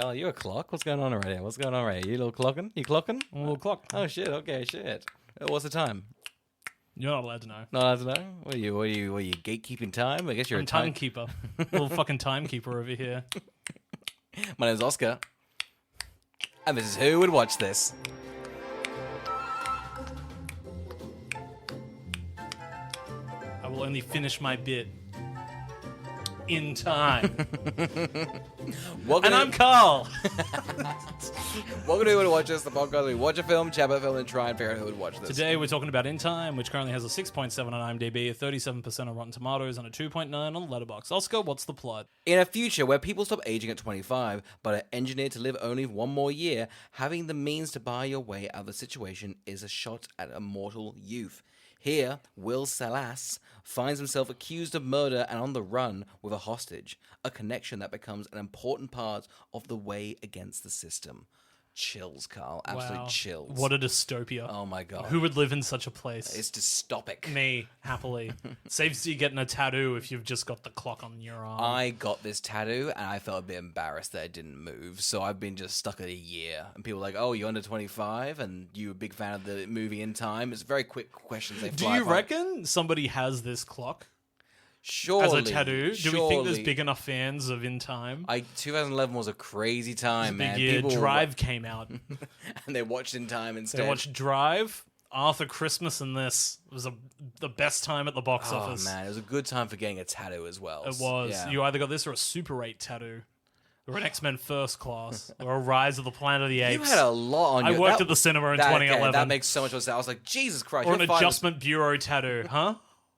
Carl, you a clock? What's going on right here? What's going on right here? You a little clocking? You clocking? A little clock. Oh shit. Okay, shit. What's the time? You're not allowed to know. Not allowed to know. What are you gatekeeping time? I guess you're I'm a time timekeeper. Little fucking timekeeper over here. My name's Oscar, and this is Who Would Watch This. I will only finish my bit in time. And I'm Carl. Welcome to Who Would Watch This, the podcast where we watch a film, chat about a film, and try and figure out who would watch this. Today we're talking about In Time, which currently has a 6.7 on IMDb, a 37% on Rotten Tomatoes, and a 2.9 on Letterboxd. Oscar, what's the plot? In a future where people stop aging at 25, but are engineered to live only one more year, having the means to buy your way out of the situation is a shot at immortal youth. Here, Will Salas finds himself accused of murder and on the run with a hostage, a connection that becomes an important part of the way against the system. Chills, Carl. Absolute Wow. chills. What a dystopia. Oh my god. Who would live in such a place? It's dystopic. Me, happily. Saves you getting a tattoo if you've just got the clock on your arm. I got this tattoo and I felt a bit embarrassed that it didn't move, so I've been just stuck at a year. And people are like, "Oh, you're under 25 and you're a big fan of the movie In Time." It's very quick questions. Do you reckon somebody has this clock Surely, as a tattoo? Do we think there's surely. big enough fans of In Time? 2011 was a crazy time, The man. year People Drive came out. and they watched In Time instead. They watched Drive, Arthur Christmas, and this. It was the best time at the box Oh office. man, it was a good time for getting a tattoo as well. It was. Yeah. You either got this or a Super 8 tattoo. Or an X-Men First Class. Or a Rise of the Planet of the Apes. You had a lot on I you. worked at the cinema in 2011. Okay, that makes so much more sense. I was like, Jesus Christ. Or an you're fine with- Adjustment Bureau tattoo, huh?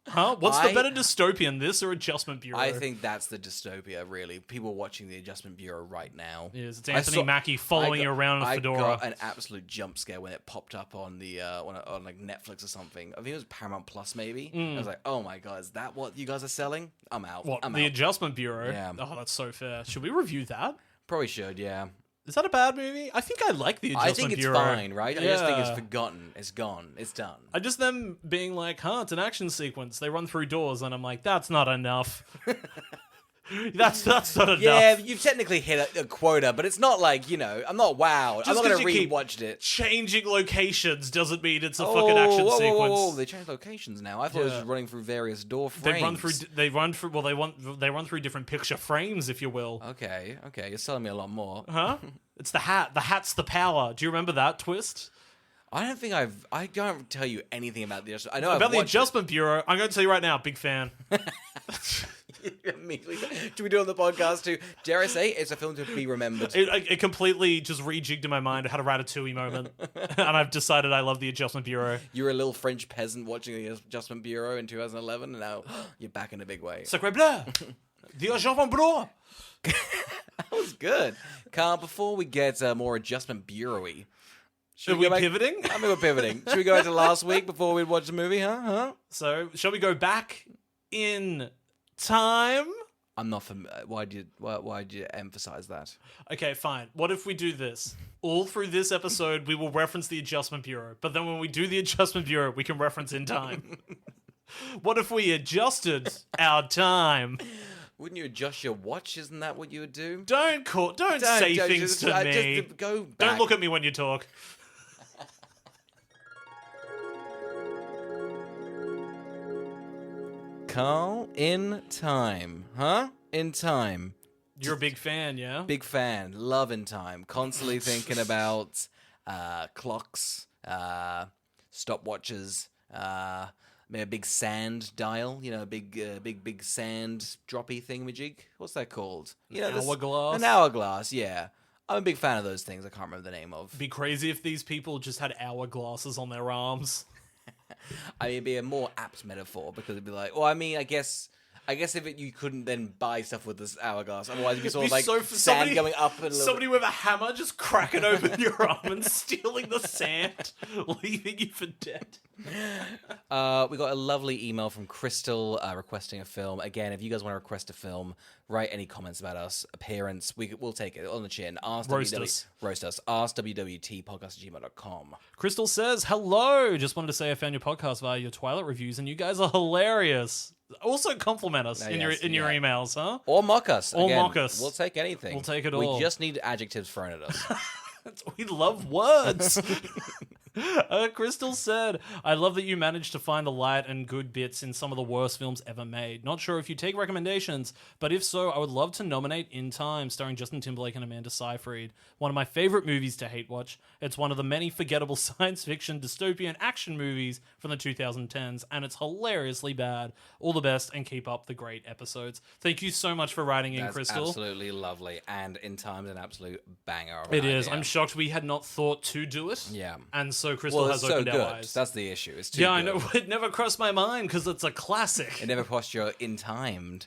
Huh? What's the better dystopian, this or Adjustment Bureau? I think that's the dystopia, really. People watching the Adjustment Bureau right now. Yes, it's Anthony Mackie following you around in a fedora. I got an absolute jump scare when it popped up on the on like Netflix or something. I think it was Paramount Plus, maybe. I was like, oh my god, is that what you guys are selling? I'm out. What, I'm the out. Adjustment Bureau? Yeah. Oh, that's so fair. Should we review that? Probably should, yeah. Is that a bad movie? I think I like the Adjustment I think it's Bureau. fine, right? I just think it's Yeah. forgotten. It's gone. It's done. I just them being like, huh, it's an action sequence. They run through doors, and I'm like, that's not enough. that's not enough. Yeah, you've technically hit a quota, but it's not like, I'm not wowed. I'm Just not going 'cause to you keep rewatch it. Changing locations doesn't mean it's a fucking action sequence. Whoa, they changed locations now. I thought it was Yeah. just running through various door frames. They run through different picture frames, if you will. Okay, you're selling me a lot more. Huh? It's the hat. The hat's the power. Do you remember that twist? I don't tell you anything about the Adjustment. I know About I've the watched Adjustment Bureau, I'm going to tell you right now, big fan. Immediately. Should we do it on the podcast too? Dare I say it's a film to be remembered? It completely just rejigged in my mind. I had a Ratatouille moment. And I've decided I love the Adjustment Bureau. You were a little French peasant watching the Adjustment Bureau in 2011, and now you're back in a big way. Sacre bleu! The Adjustment Bureau! That was good. Carl, before we get more Adjustment Bureau-y, Are we pivoting? I mean, we're pivoting. Should we go back to last week before we watch the movie, huh? So, shall we go back in time? I'm not familiar. Why'd you emphasize that? Okay, fine. What if we do this? All through this episode, we will reference the Adjustment Bureau. But then when we do the Adjustment Bureau, we can reference In Time. What if we adjusted our time? Wouldn't you adjust your watch? Isn't that what you would do? Don't say things to me. Just go back. Don't look at me when you talk. Carl, In Time, huh? In Time. You're a big fan, yeah? Big fan. Love In Time. Constantly thinking about clocks, stopwatches, maybe a big sand dial. A big sand droppy thingamajig. What's that called? Hourglass? An hourglass. Yeah, I'm a big fan of those things. I can't remember the name of. Be crazy if these people just had hourglasses on their arms. I mean, it'd be a more apt metaphor because it'd be like, well, I mean, I guess if you couldn't then buy stuff with this hourglass, otherwise it'd be sort of like sand going up and somebody with a hammer just cracking open your arm and stealing the sand, leaving you for dead. We got a lovely email from Crystal requesting a film. Again, if you guys want to request a film, write any comments about us, appearance, we'll take it on the chin. Roast us. Roast us. askwwwtpodcast@gmail.com. Crystal says, hello. Just wanted to say I found your podcast via your Twilight reviews, and you guys are hilarious. Also compliment us in your emails, huh? Or mock us. Or Again, mock us. We'll take anything. We'll take it all. We just need adjectives thrown at us. We love words. Crystal said, I love that you managed to find the light and good bits in some of the worst films ever made. Not sure if you take recommendations, but if so, I would love to nominate In Time, starring Justin Timberlake and Amanda Seyfried. One of my favorite movies to hate watch. It's one of the many forgettable science fiction dystopian action movies from the 2010s, and it's hilariously bad. All the best, and keep up the great episodes. Thank you so much for writing in, Crystal. Absolutely lovely, and In Time's an absolute banger. It is. I'm shocked we had not thought to do it. Yeah. And so Crystal has opened our eyes. That's the issue. It's too Yeah, good. I know. It never crossed my mind because it's a classic. It never crossed your in-timed.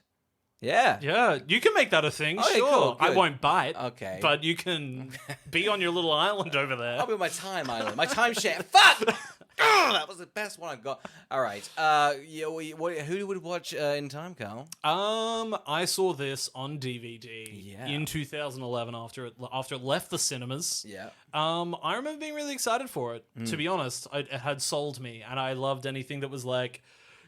Yeah. Yeah, you can make that a thing, Okay, sure. cool, I good. won't bite. Okay. But you can be on your little island over there. I'll be on my time island. My timeshare. Fuck! Oh, that was the best one I got. All right. Who would watch In Time, Carl? I saw this on DVD in 2011 after it left the cinemas. Yeah. I remember being really excited for it. To be honest, it had sold me, and I loved anything that was like,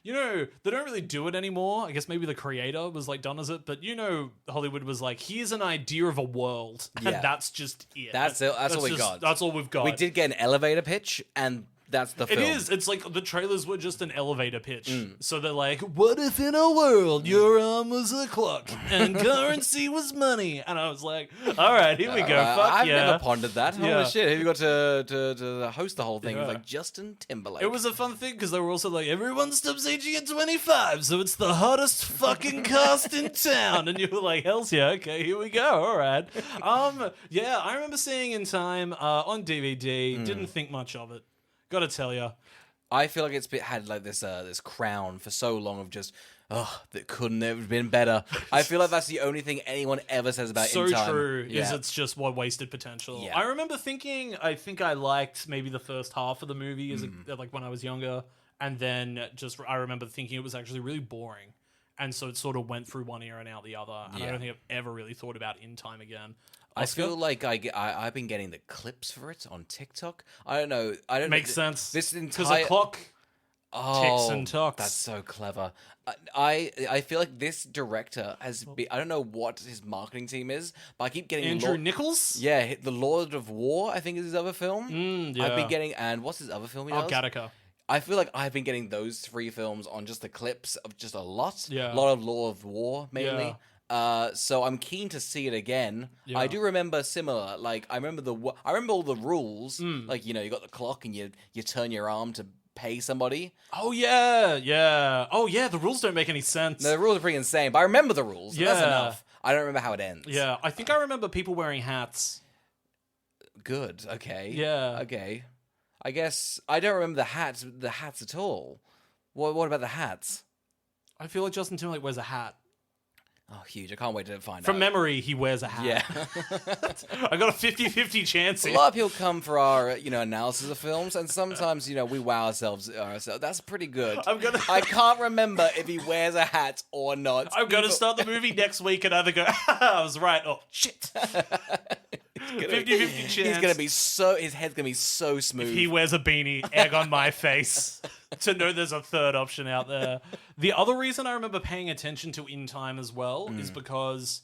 you know, they don't really do it anymore. I guess maybe the creator was like done as it, but you know, Hollywood was like, here's an idea of a world, and that's just it. That's it. That's all we got. That's all we've got. We did get an elevator pitch, and that's the film. It is. It's like the trailers were just an elevator pitch. So they're like, what if in a world your arm was a clock and currency was money? And I was like, all right, here we go. Fuck I've yeah. never pondered that. Yeah. Holy shit. Who you got to host the whole thing? It was Yeah. like Justin Timberlake. It was a fun thing because they were also like, everyone stops aging at 25, so it's the hottest fucking cast in town. And you were like, hell's yeah, okay, here we go, all right. Yeah, I remember seeing In Time on DVD. Didn't think much of it. Gotta tell you. I feel like had like this crown for so long of just, that couldn't have been better. I feel like that's the only thing anyone ever says about So In Time. true is Yeah. it's just what wasted potential. Yeah. I remember thinking, I think I liked maybe the first half of the movie as like when I was younger, and then I remember thinking it was actually really boring, and so it sort of went through one ear and out the other, and I don't think I've ever really thought about In Time again. I feel like I've been getting the clips for it on TikTok. I don't know. Makes sense. This Because entire the clock ticks and talks. That's so clever. I feel like this director has been, I don't know what his marketing team is, but I keep getting Andrew Nichols? Yeah, the Lord of War, I think is his other film. Yeah. I've been getting, and what's his other film he does? Gattaca. I feel like I've been getting those three films on just the clips of just a lot. Yeah. A lot of Lord of War, mainly. Yeah. So I'm keen to see it again. Yeah. I do remember similar. Like I remember all the rules. Like you got the clock and you turn your arm to pay somebody. Oh yeah. Oh yeah, the rules don't make any sense. No, the rules are pretty insane, but I remember the rules. Yeah. That's enough. I don't remember how it ends. Yeah, I think I remember people wearing hats. Good. Okay. Yeah. Okay. I guess I don't remember the hats at all. What about the hats? I feel like Justin Timberlake wears a hat. Oh, huge. I can't wait to find out. From memory, he wears a hat. Yeah. I got a 50-50 chance A here. lot of people come for our, analysis of films, and sometimes, we wow ourselves. That's pretty good. I can't remember if he wears a hat or not. I'm going to start the movie next week and either go, I was right, or shit. 50-50 chance. He's gonna be his head's gonna be so smooth. If he wears a beanie, egg on my face. To know there's a third option out there. The other reason I remember paying attention to In Time as well is because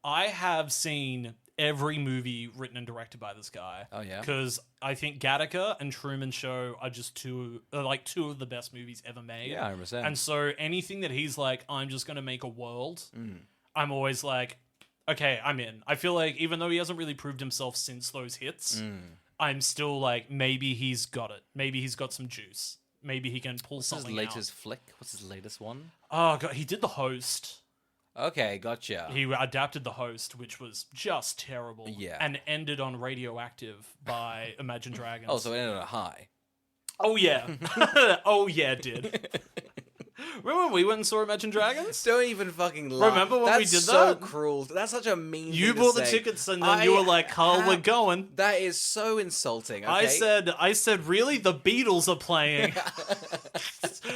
I have seen every movie written and directed by this guy. Oh, yeah? Because I think Gattaca and Truman Show are just two of the best movies ever made. Yeah, 100%. And so anything that he's like, I'm just going to make a world, I'm always like, okay, I'm in. I feel like even though he hasn't really proved himself since those hits, I'm still like, maybe he's got it. Maybe he's got some juice. Maybe he can pull something What's his latest out. flick? What's his latest one? Oh, God, he did The Host. Okay, gotcha. He adapted The Host, which was just terrible. Yeah. And ended on Radioactive by Imagine Dragons. Oh, so it ended on a high. Oh, yeah. Oh, yeah, it did. Remember when we went and saw Imagine Dragons? Don't even fucking laugh. Remember when That's we did so that? cruel. That's such a mean You thing bought to the say. tickets and then you were like, Carl, we're going. That is so insulting, okay? I said, really? The Beatles are playing.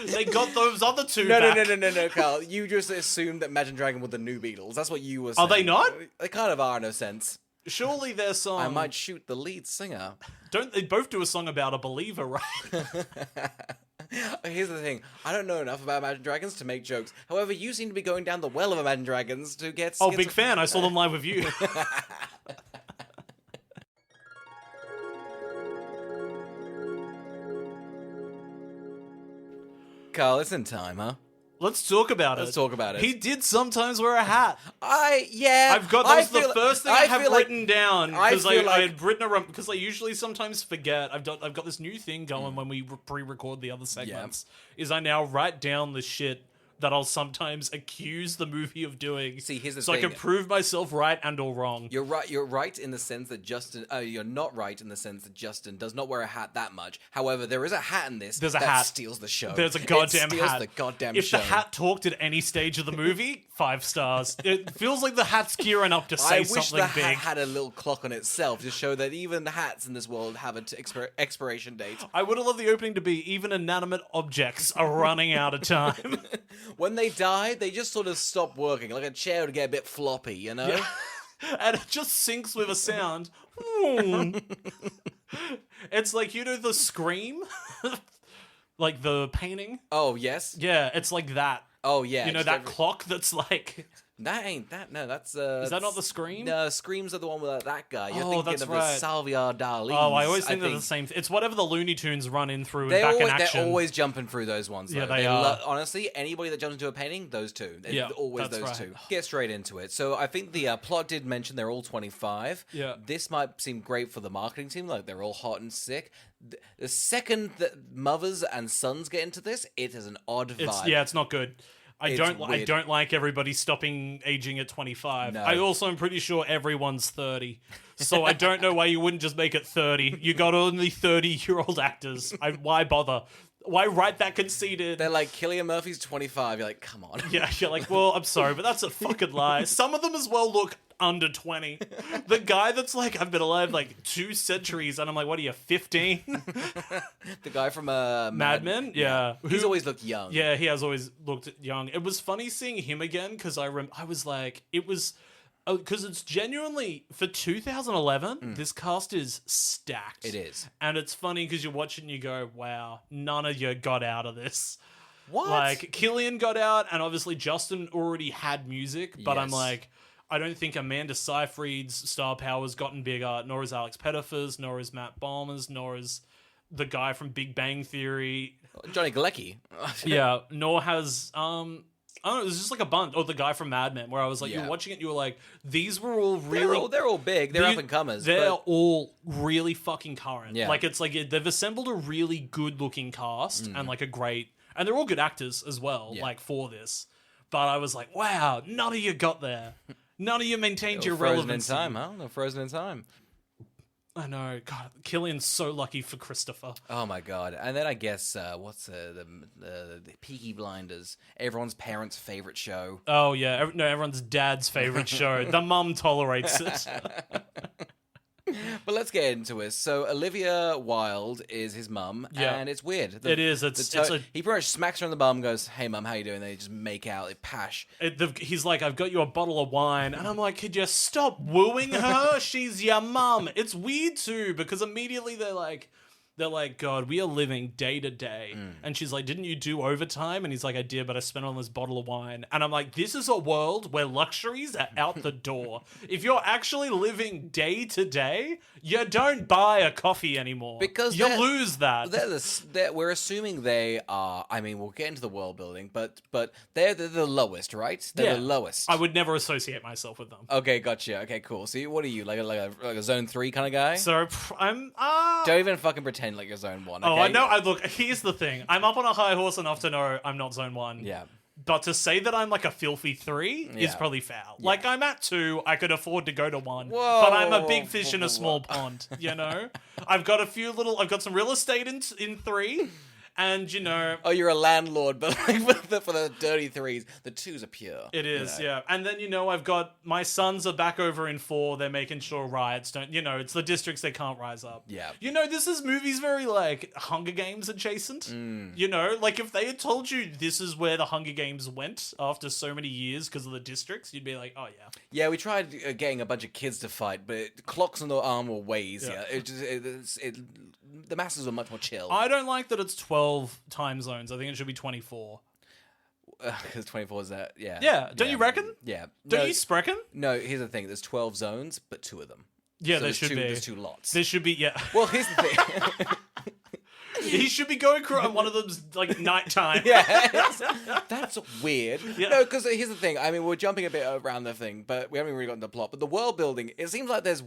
They got those other two No, back. no, Carl. You just assumed that Imagine Dragon were the new Beatles. That's what you were saying. Are they not? They kind of are in a sense. Surely their song... I might shoot the lead singer. Don't they both do a song about a believer, right? Here's the thing. I don't know enough about Imagine Dragons to make jokes. However, you seem to be going down the well of Imagine Dragons to get... Oh, big fan. I saw them live with you. Carl, it's in time, huh? Let's talk about it. Let's talk about it. He did sometimes wear a hat. I've That was the first thing I have written down because I had written a because I usually sometimes forget. I've got this new thing going when we pre-record the other segments. Is I now write down the shit that I'll sometimes accuse the movie of doing. See, here's the so thing. I can prove myself right and or wrong. You're right. You're right in the sense that Justin. You're not right in the sense that Justin does not wear a hat that much. However, there is a hat in this. There's a that hat. Steals the show. There's a goddamn it steals hat. the goddamn if show. the hat talked at any stage of the movie, 5 stars. It feels like the hat's gearing up to say I wish something the big. hat had a little clock on itself to show that even the hats in this world have an expiration date. I would have loved the opening to be even inanimate objects are running out of time. When they die, they just sort of stop working. Like a chair would get a bit floppy, you know? And it just syncs with a sound. Hmm. It's like, you know, the Scream? Like the painting? Oh, yes? Yeah, it's like that. Oh, yeah. You know, that clock that's like... That ain't that. No, that's Is that not the Scream? No, Screams are the one with that guy. You're Oh, thinking that's of right. the Salvador Dali. Oh, I always think they're the same. It's whatever the Looney Tunes run in through They're back always, in action. They're always jumping through those ones. Yeah, though. they are. Honestly, anybody that jumps into a painting, those two. Yeah, always that's those right. two. Get straight into it. So I think the plot did mention they're all 25. Yeah. This might seem great for the marketing team, like they're all hot and sick. The second that mothers and sons get into this, it is an odd vibe. It's not good. I don't like everybody stopping aging at 25. No. I also am pretty sure everyone's 30. So I don't know why you wouldn't just make it 30. You got only 30-year-old actors. Why bother? Why write that conceited? They're like, Cillian Murphy's 25. You're like, come on. Yeah, you're like, well, I'm sorry, but that's a fucking lie. Some of them as well look under 20. The guy that's like, I've been alive like 2 centuries, and I'm like, what are you, 15? The guy from Mad Men? Yeah. He's always looked young. Yeah, he has always looked young. It was funny seeing him again because I was like, it was because it's genuinely for 2011. This cast is stacked. It is, and it's funny because you're watching, you go, wow, none of you got out of this. What? Like Cillian got out, and obviously Justin already had music, but I'm Yes. like, I don't think Amanda Seyfried's star power's gotten bigger, nor is Alex Pettyfer's, nor is Matt Bomer's, nor is the guy from Big Bang Theory. Johnny Galecki. Yeah, nor has I don't know, there's just like a bunch. Oh, the guy from Mad Men, where I was like, Yeah. you're watching it, you were like, these were all really They're all big. They're up and comers. They're but... all really fucking current. Yeah. Like, it's like they've assembled a really good looking cast and like a great, and they're all good actors as well, Yeah. like for this. But I was like, wow, none of you got there. None of you maintained your frozen relevance. in time, huh? They're frozen in time. I know. God, Cillian's so lucky for Christopher. Oh my god! And then I guess what's the Peaky Blinders? Everyone's parents' favorite show. Oh yeah, everyone's dad's favorite show. The mum tolerates it. But let's get into it. So Olivia Wilde is his mum, Yeah. and it's weird. It is. He pretty much smacks her on the bum, goes, "Hey mum, how you doing?" They just make out, they pash. He's like, I've got you a bottle of wine. And I'm like, could you stop wooing her? She's your mum. It's weird too, because immediately they're like, God, we are living day to day. And she's like, didn't you do overtime? And he's like, I did, but I spent it on this bottle of wine. And I'm like, this is a world where luxuries are out the door. If you're actually living day to day, you don't buy a coffee anymore. Because you lose that. We're assuming they are. I mean, we'll get into the world building, but they're the lowest, right? They're the lowest. I would never associate myself with them. Okay, gotcha. Okay, cool. So what are you, like a zone 3 kind of guy? So I'm Don't even fucking pretend like you're zone 1. Okay? Oh, I know. Look, here's the thing. I'm up on a high horse enough to know I'm not zone 1. Yeah. But to say that I'm like a filthy 3 is Yeah. probably foul. Like, I'm at 2. I could afford to go to 1. Whoa, but I'm a whoa, big whoa, fish whoa, in a whoa, small whoa. pond, you know? I've got some real estate in 3. And, you know... Oh, you're a landlord, but like for the dirty threes, the twos are pure. It is, yeah. And then, you know, I've got my sons are back over in 4. They're making sure riots don't, you know, it's the districts that can't rise up. Yeah. You know, this movie's very, like, Hunger Games adjacent. You know, like, if they had told you this is where the Hunger Games went after so many years because of the districts, you'd be like, oh, yeah. Yeah, we tried getting a bunch of kids to fight, but clocks on the arm were way easier. Yeah. The masses were much more chill. I don't like that it's 12 time zones. I think it should be 24. Because 24 is that, yeah. Yeah, don't you reckon? Yeah. Don't you sprechen? No, here's the thing. There's 12 zones, but 2 of them. Yeah, So there should be. There's 2 lots. There should be, yeah. Well, here's the thing. He should be going across, and one of them's like nighttime. Yeah, that's weird. Yeah. No, because here's the thing. I mean, we're jumping a bit around the thing, but we haven't really gotten the plot. But the world building, it seems like there's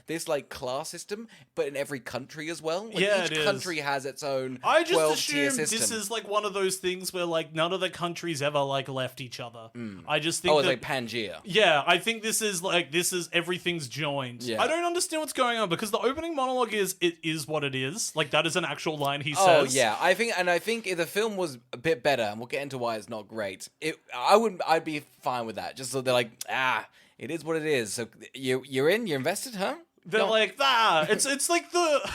this like class system, but in every country as well. Like, Yeah, each it is. country has its own I just 12-tier assume system. this is like one of those things where like none of the countries ever like left each other. I just think Oh, it's that, like Pangea. yeah, I think this is everything's joined. Yeah. I don't understand what's going on because the opening monologue is it is what it is. Like that is an actual line he Oh says. yeah, I think if the film was a bit better, and we'll get into why it's not great, I'd be fine with that. Just so they're like, it is what it is. So you're invested, huh? They're like, it's like the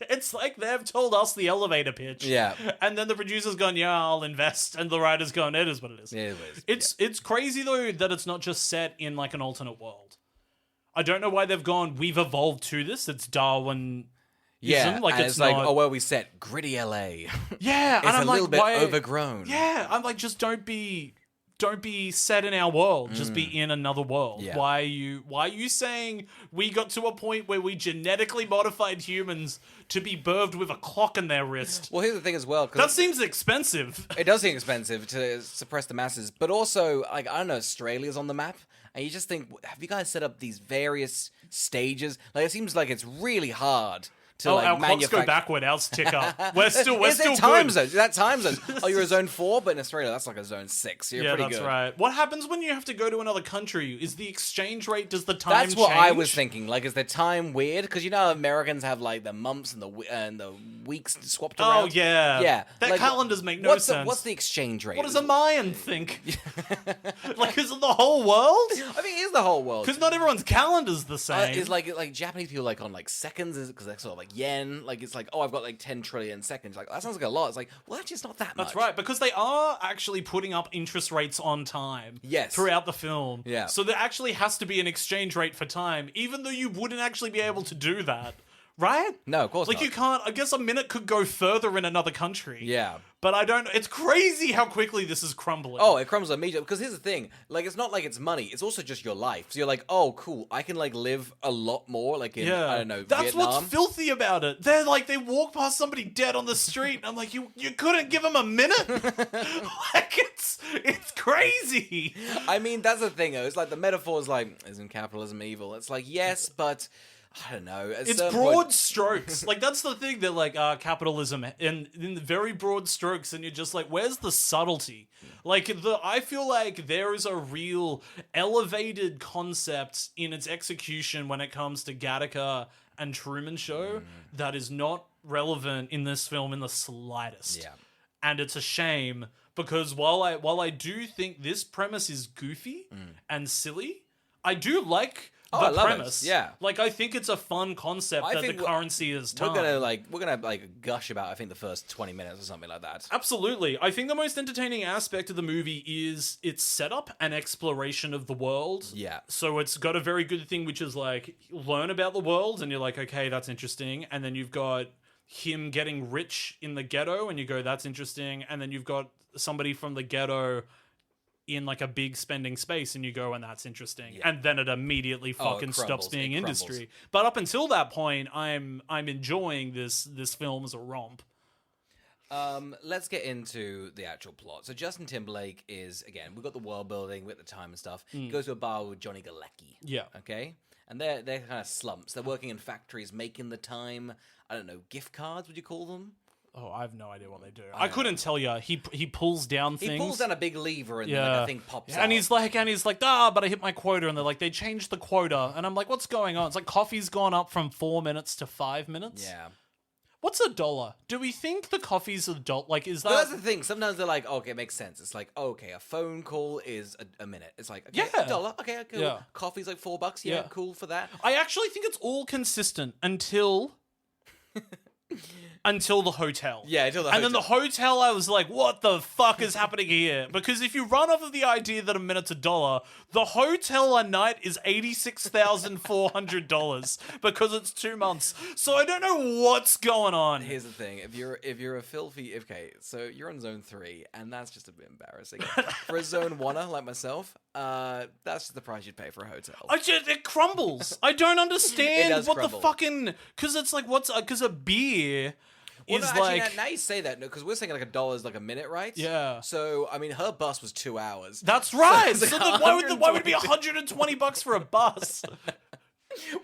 it's like they've told us the elevator pitch. Yeah. And then the producer's gone, yeah, I'll invest, and the writer's gone, it is what it is. Yeah, it is. It's crazy though that it's not just set in like an alternate world. I don't know why they've gone, we've evolved to this. It's Darwin. Yeah, like and it's like, not... oh, where we set gritty LA. Yeah, It's and I'm a little like, bit why... overgrown. Yeah, I'm like, just don't be set in our world. Just be in another world. Yeah. Why are you saying we got to a point where we genetically modified humans to be birthed with a clock in their wrist? Well, here's the thing as well. 'Cause That seems expensive. it does seem expensive to suppress the masses, but also, like, I don't know, Australia's on the map, and you just think, have you guys set up these various stages? Like, it seems like it's really hard to Oh, like our clocks go manufacture. backward, ours tick up. We're still Is there good. time zones? Is that time zones? Oh, you're a zone 4, but in Australia, that's like a zone 6. You're Yeah, pretty that's good. right. What happens when you have to go to another country? Is the exchange rate, does the time That's what change? I was thinking. Like, is the time weird? Because you know Americans have like the months and the weeks swapped Oh, around. yeah. Yeah. Their Like, calendars make no what's sense. what's the exchange rate? What does a Mayan think? Like, is it the whole world? I think it is the whole world. Because not everyone's calendar's the same. It's like Japanese people like on like seconds because they're sort of like yen. Like it's like, oh, I've got like 10 trillion seconds. Like that sounds like a lot. It's like, well, actually, it's not that much. That's right, because they are actually putting up interest rates on time. Yes. Throughout the film. Yeah. So there actually has to be an exchange rate for time, even though you wouldn't actually be able to do that. Right? No, of course Like not. you can't. I guess a minute could go further in another country. Yeah. But I don't. It's crazy how quickly this is crumbling. Oh, it crumbles immediately. Because here's the thing: like, it's not like it's money; it's also just your life. So you're like, oh, cool, I can like live a lot more. Like in I don't know, That's Vietnam. what's filthy about it. They're like they walk past somebody dead on the street, and I'm like, you couldn't give them a minute. Like it's crazy. I mean, that's the thing, though. It's like the metaphor is like, isn't capitalism evil? It's like, yes, but I don't know. At It's some broad point- strokes. Like that's the thing. They're like capitalism in the very broad strokes, and you're just like, where's the subtlety? Like I feel like there is a real elevated concept in its execution when it comes to Gattaca and Truman Show that is not relevant in this film in the slightest. Yeah. And it's a shame because while I do think this premise is goofy and silly, I do like I the love it. premise. Yeah. Like I think it's a fun concept I that the think currency is time. We're gonna gush about I think the first 20 minutes or something like that. Absolutely. I think the most entertaining aspect of the movie is its setup and exploration of the world. Yeah. So it's got a very good thing, which is like learn about the world, and you're like, okay, that's interesting. And then you've got him getting rich in the ghetto, and you go, that's interesting. And then you've got somebody from the ghetto in like a big spending space, and you go, and that's interesting. Yeah. And then it immediately fucking stops being industry. But up until that point, I'm enjoying this film as a romp. Let's get into the actual plot. So Justin Timberlake is, again, we've got the world building, with the time and stuff. He goes to a bar with Johnny Galecki. Yeah. Okay? And they're kind of slumps. They're working in factories, making the time, I don't know, gift cards, would you call them? Oh, I have no idea what they do. I couldn't tell you. He pulls down things. He pulls down a big lever and then like, a thing pops out. And he's like, but I hit my quota. And they're like, they changed the quota. And I'm like, what's going on? It's like coffee's gone up from 4 minutes to 5 minutes. Yeah. What's $1? Do we think the coffee's $1? Like, is that... But that's the thing. Sometimes they're like, okay, it makes sense. It's like, okay, a phone call is a minute. It's like, okay, Yeah. $1. Okay, cool. Yeah. Coffee's like $4. Yeah, Yeah. cool for that. I actually think it's all consistent until the hotel. Yeah, until the And hotel. then the hotel, I was like, what the fuck is happening here? Because if you run off of the idea that a minute's $1, the hotel a night is $86,400 because it's 2 months. So I don't know what's going on. Here's the thing: if you're a filthy, okay, so you're on zone 3, and that's just a bit embarrassing. For a zone 1er like myself, that's just the price you'd pay for a hotel. It crumbles. I don't understand does what crumble. the fucking... Because it's like, because a beer... Well, is no, like... actually, now you say that, because we're saying like $1 is like a minute, right? Yeah. So, I mean, her bus was 2 hours. That's right. it's like So then why would it be $120 for a bus?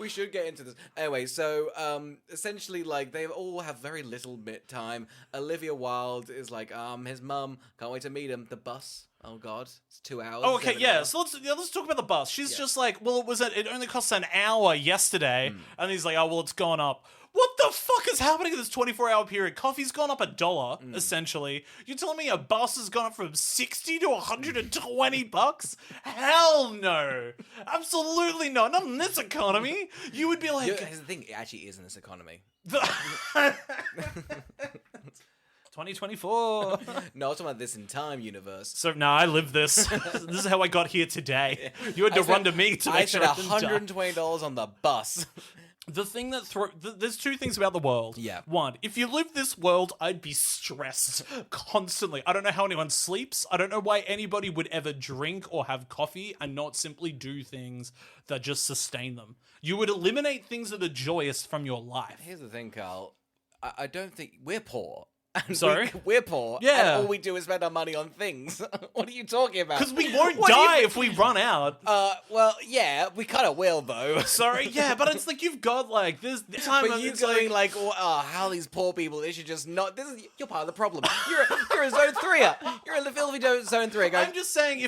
We should get into this. Anyway, so essentially, like, they all have very little time. Olivia Wilde is like, his mum, can't wait to meet him. The bus, oh god, it's 2 hours. Oh, okay, 7 yeah. hours. So let's talk about the bus. She's just like, well, it only cost an hour yesterday, and he's like, oh, well, it's gone up. What the fuck is happening in this 24-hour period? Coffee's gone up $1, essentially. You're telling me a bus has gone up from $60 to $120? Hell no. Absolutely not. Not in this economy. You would be like... Yeah, here's the thing, it actually is in this economy. 2024. No, I'm talking about this in time universe. So, no, I live this. This is how I got here today. You had to run to me to I make sure spent I didn't die. $120 on the bus. The thing that there's two things about the world. Yeah. One, if you live this world, I'd be stressed constantly. I don't know how anyone sleeps. I don't know why anybody would ever drink or have coffee and not simply do things that just sustain them. You would eliminate things that are joyous from your life. Here's the thing, Carl. I don't think we're poor. And Sorry? we're poor. Yeah. And all we do is spend our money on things. What are you talking about? Because we won't What do you die mean? if we run out. Well, yeah, we kind of will, though. Sorry, yeah, but it's like you've got like this time. But you it's going like, oh, how these poor people? They should just not. You're part of the problem. You're a zone 3er. You're in the filthy zone 3. I'm just saying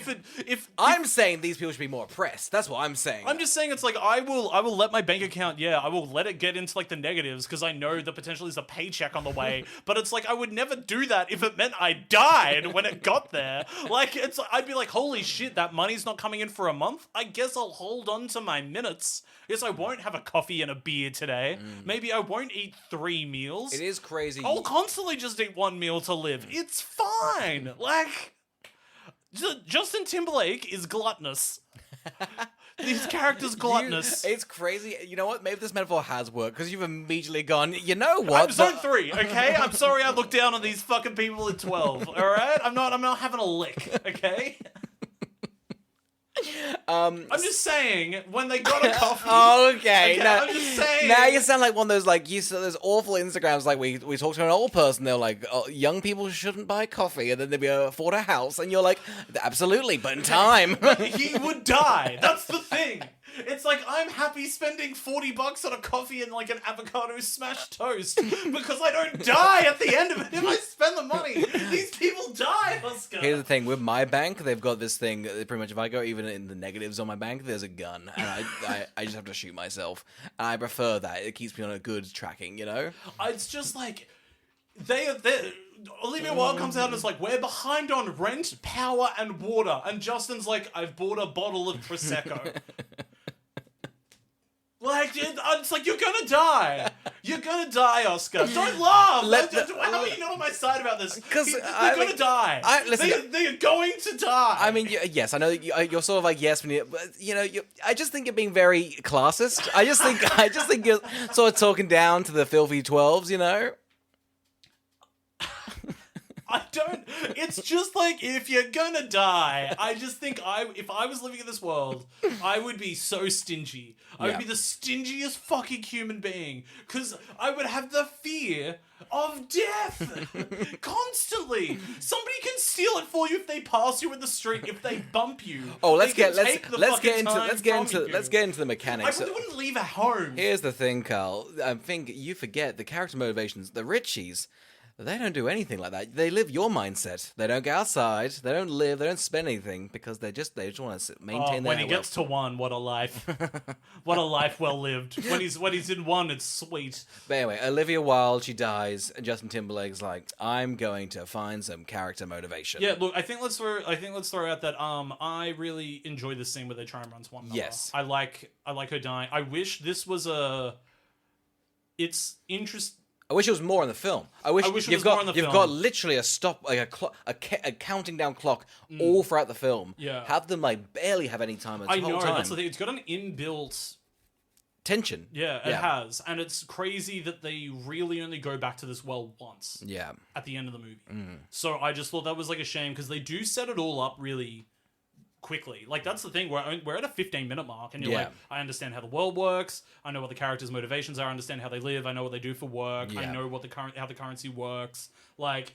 I'm saying these people should be more oppressed. That's what I'm saying. I'm just saying it's like I will let my bank account, I will let it get into like the negatives because I know the potential is a paycheck on the way. But it's like I would never do that if it meant I died when it got there. Like I'd be like, holy shit, that money's not coming in for a month. I guess I'll hold on to my minutes. Yes, I won't have a coffee and a beer today. Maybe I won't eat 3 meals. It is crazy. I'll constantly just eat 1 meal to live. It's fine. Like Justin Timberlake is gluttonous. These characters gluttonous. It's crazy. You know what? Maybe this metaphor has worked because you've immediately gone, you know what? I'm zone 3, okay? I'm sorry I look down on these fucking people at 12, alright? I'm not having a lick, okay? I'm just saying, when they got a coffee... Okay, Okay, no, I'm just saying. Now you sound like one of those, like, you saw those awful Instagrams, like, we talked to an old person, they're like, oh, young people shouldn't buy coffee, and then they'd be afford a house, and you're like, absolutely, but in time. He would die. That's the thing. It's like, I'm happy spending $40 on a coffee and like an avocado smashed toast because I don't die at the end of it if I spend the money. These people die, Oscar. Here's the thing, with my bank, they've got this thing, pretty much if I go even in the negatives on my bank, there's a gun, and I just have to shoot myself. And I prefer that. It keeps me on a good tracking, you know? It's just like, Olivia Wilde comes out and is like, we're behind on rent, power, and water. And Justin's like, I've bought a bottle of Prosecco. Like, it's like, you're gonna die. You're gonna die, Oscar. Don't laugh. How are you not on my side about this? Because They're gonna die. They're going to die. I mean, yes, I know that you're sort of like, yes, but you know, I just think you're being very classist. I just think you're sort of talking down to the filthy 12s, you know? It's just like, if you're gonna die, I just think if I was living in this world, I would be so stingy. I would be the stingiest fucking human being. Because I would have the fear of death constantly. Somebody can steal it for you if they pass you in the street, if they bump you. Oh, let's get into the I mechanics. really wouldn't leave a home. Here's the thing, Carl. I think you forget the character motivations. The Richies, They don't do anything like that. They live your mindset. They don't go outside. They don't live. They don't spend anything because they just want to maintain their when he gets to one, what a life. What a life well lived. When he's in one, it's sweet. But anyway, Olivia Wilde, she dies, and Justin Timberlake's like, I'm going to find some character motivation. Yeah, look, I think let's throw out that I really enjoy this scene where they try and run one another. Yes. I like her dying. I wish this was it's interesting. I wish it was more in the film. I wish it was you've more in the you've film. got literally a stop, like a counting down clock all throughout the film. Yeah. Have them like barely have any time. I whole know, time. that's the thing. It's got an inbuilt tension. Yeah, it has. And it's crazy that they really only go back to this well once. Yeah. At the end of the movie. So I just thought that was like a shame because they do set it all up really quickly. Like, that's the thing. We're at a 15-minute mark and you're like, I understand how the world works. I know what the characters' motivations are. I understand how they live. I know what they do for work. I know what how the currency works. Like,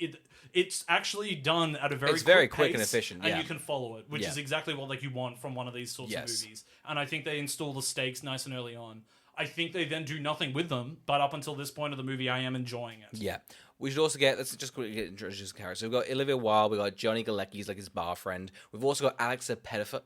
it's actually done at a very quick and pace, efficient. And you can follow it, which is exactly what you want from one of these sorts of movies. And I think they install the stakes nice and early on. I think they then do nothing with them, but up until this point of the movie, I am enjoying it. Yeah. We should also let's just quickly get introduced to characters. So we've got Olivia Wilde, we've got Johnny Galecki's like his bar friend. We've also got Alex Pettifer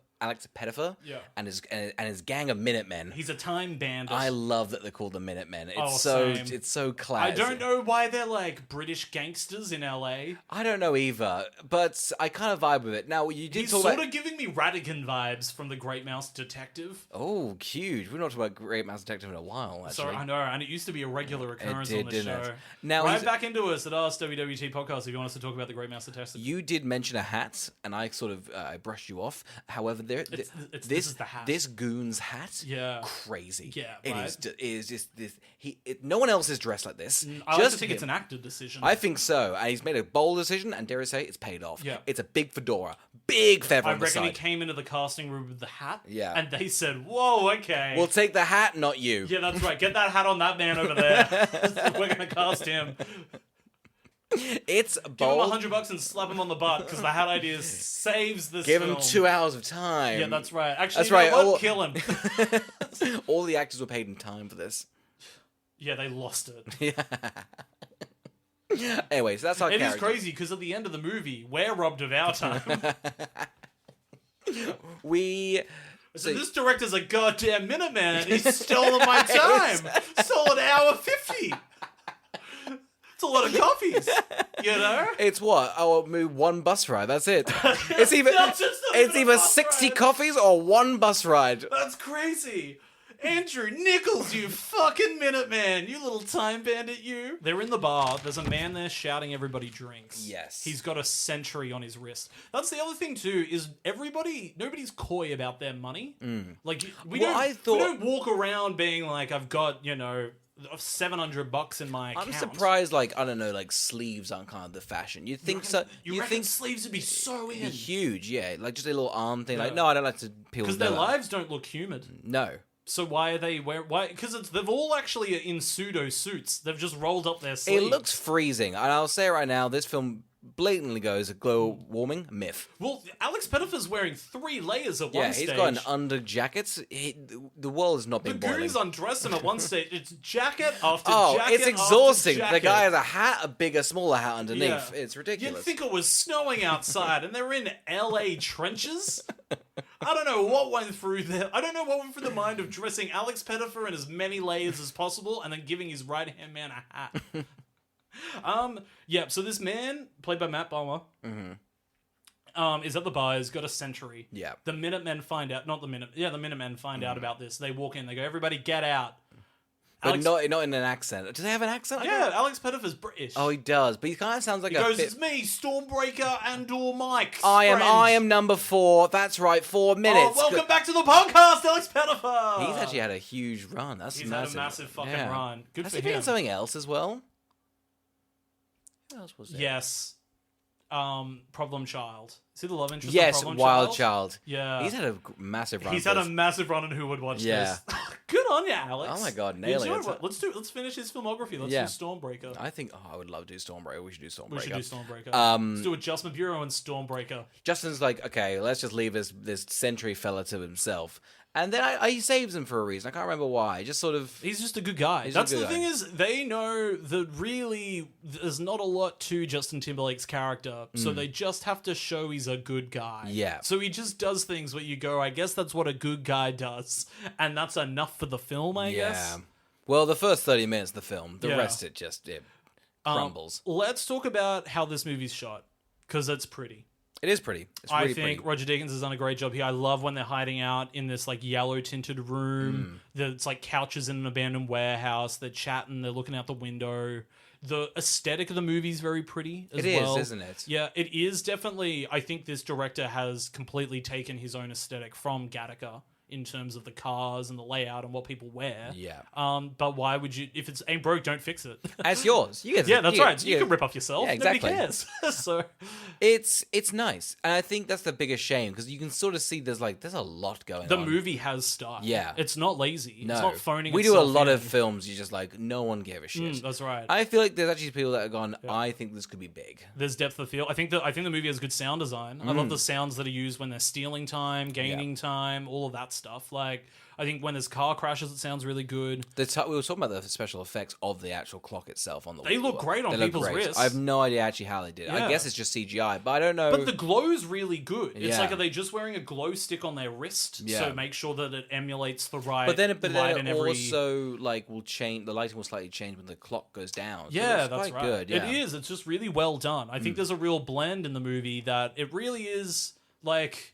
and his gang of Minutemen. He's a time bandit. I love that they're called the Minutemen. Same. It's so classy. I don't know why they're like British gangsters in LA. I don't know either, but I kind of vibe with it. Now, you did He's talk sort of giving me Ratigan vibes from the Great Mouse Detective. Oh, huge. We've not talked about Great Mouse Detective in a while, actually. So I know, and it used to be a regular occurrence on this show. Now, right back into us at askwwwtpodcast if you want us to talk about the Great Mouse Detective. You did mention a hat, and I sort of I brushed you off. However, this is the hat. This goon's hat, crazy. Yeah, it is just this. No one else is dressed like this. I just think it's an actor decision. I think so, and he's made a bold decision, and dare I say, it's paid off. Yeah, it's a big fedora, big feather on the side. I reckon he came into the casting room with the hat. Yeah, and they said, "Whoa, okay, we'll take the hat, not you." Yeah, that's right. Get that hat on that man over there. We're gonna cast him. It's bold. Give him $100 and slap him on the butt because the hat idea saves this. Give film. him 2 hours of time. Yeah, that's right. Actually, that's right. What? Kill him. All the actors were paid in time for this. Yeah, they lost it. Yeah. Anyway, so that's our character. It is crazy because at the end of the movie, we're robbed of our time. So this director's a goddamn Minuteman. He's stolen my time. Stole an hour 50. It's a lot of coffees, you know? It's what? I'll move one bus ride. That's it. It's either 60 coffees or one bus ride. That's crazy. Andrew Nichols, you fucking Minuteman. You little time bandit, you. They're in the bar. There's a man there shouting everybody drinks. Yes. He's got a century on his wrist. That's the other thing, too, is nobody's coy about their money. Like, we don't walk around being like, I've got, $700 in my account. I'm surprised, I don't know, sleeves aren't kind of the fashion. You'd think so. You think sleeves would be so in? Be huge, yeah. Like just a little arm thing. Like, no, I don't like to peel. Because their lives don't look humid. No. So why are they why? Because they've all actually in pseudo suits. They've just rolled up their sleeves. It looks freezing, and I'll say right now, this film blatantly goes a global warming myth. Well, Alex Pettifer's wearing 3 layers at one stage. Yeah, he's got an under jacket. The world has not been boiling. The goons undress him at one stage. It's jacket after jacket. Oh, it's exhausting. After the guy has a hat, a bigger, smaller hat underneath. Yeah. It's ridiculous. You'd think it was snowing outside, and they're in LA trenches. I don't know what went through there. I don't know what went through the mind of dressing Alex Pettifer in as many layers as possible, and then giving his right-hand man a hat. So this man, played by Matt Bomer, is at the bar, he's got a century. Yeah. The Minutemen find out, the Minutemen find out about this. They walk in, they go, everybody get out. But not in an accent. Do they have an accent? Yeah, Alex Pettifer's British. Oh, he does, but he kind of sounds like he goes, it's me, Stormbreaker and/or Mike. I am number 4. That's right, 4 minutes. Oh, welcome back to the podcast, Alex Pettifer. He's actually had a huge run. He's had a massive fucking run. Good Has for he been him. in something else as well? Who else was there? Yes. Problem Child. Is he the love interest? Yes, Problem Wild Child. Yeah. He's had a massive run. He's had a massive run on Who Would Watch This. Good on you, Alex. Oh my god, nailing it. Let's finish his filmography. Let's do Stormbreaker. I think I would love to do Stormbreaker. We should do Stormbreaker. Let's do Adjustment Bureau and Stormbreaker. Justin's like, okay, let's just leave this century fella to himself. And then he saves him for a reason. I can't remember why. Just sort of... He's just a good guy. That's the thing is, they know that really there's not a lot to Justin Timberlake's character, so they just have to show he's a good guy. Yeah. So he just does things where you go, I guess that's what a good guy does, and that's enough for the film, I guess. Well, the first 30 minutes of the film, the Yeah. rest it crumbles. Let's talk about how this movie's shot, because it's pretty. It is pretty. It's really I think Roger Deakins has done a great job here. I love when they're hiding out in this like yellow tinted room. It's like couches in an abandoned warehouse. They're chatting. They're looking out the window. The aesthetic of the movie is very pretty as well. It is, isn't it? Yeah, it is definitely. I think this director has completely taken his own aesthetic from Gattaca in terms of the cars and the layout and what people wear. Yeah. But why would you? If it's ain't broke, don't fix it. It's yours. Yeah, that's right. You can rip off yourself. Yeah, exactly. Nobody cares. So it's nice, and I think that's the biggest shame because you can sort of see there's a lot going on. The movie has style. Yeah. It's not lazy. No. It's not phoning We do a itself lot in. of films. You just like no one gave a shit. That's right. I feel like there's actually people that have gone. I think this could be big. There's depth of field. I think the movie has good sound design. I love the sounds that are used when they're stealing time, gaining time, all of that stuff. Like I think when there's car crashes, it sounds really good. We were talking about the special effects of the actual clock itself on the They wall. look great on They look people's great. wrists. I have no idea actually how they did it. Yeah. I guess it's just CGI, but I don't know. But the glow's really good. It's Yeah. like, are they just wearing a glow stick on their wrist? Yeah. So make sure that it emulates the right But then light in it every... also will change. The lighting will slightly change when the clock goes down. So Yeah, it's that's quite right. good. Yeah. It is. It's just really well done. I think there's a real blend in the movie that it really is like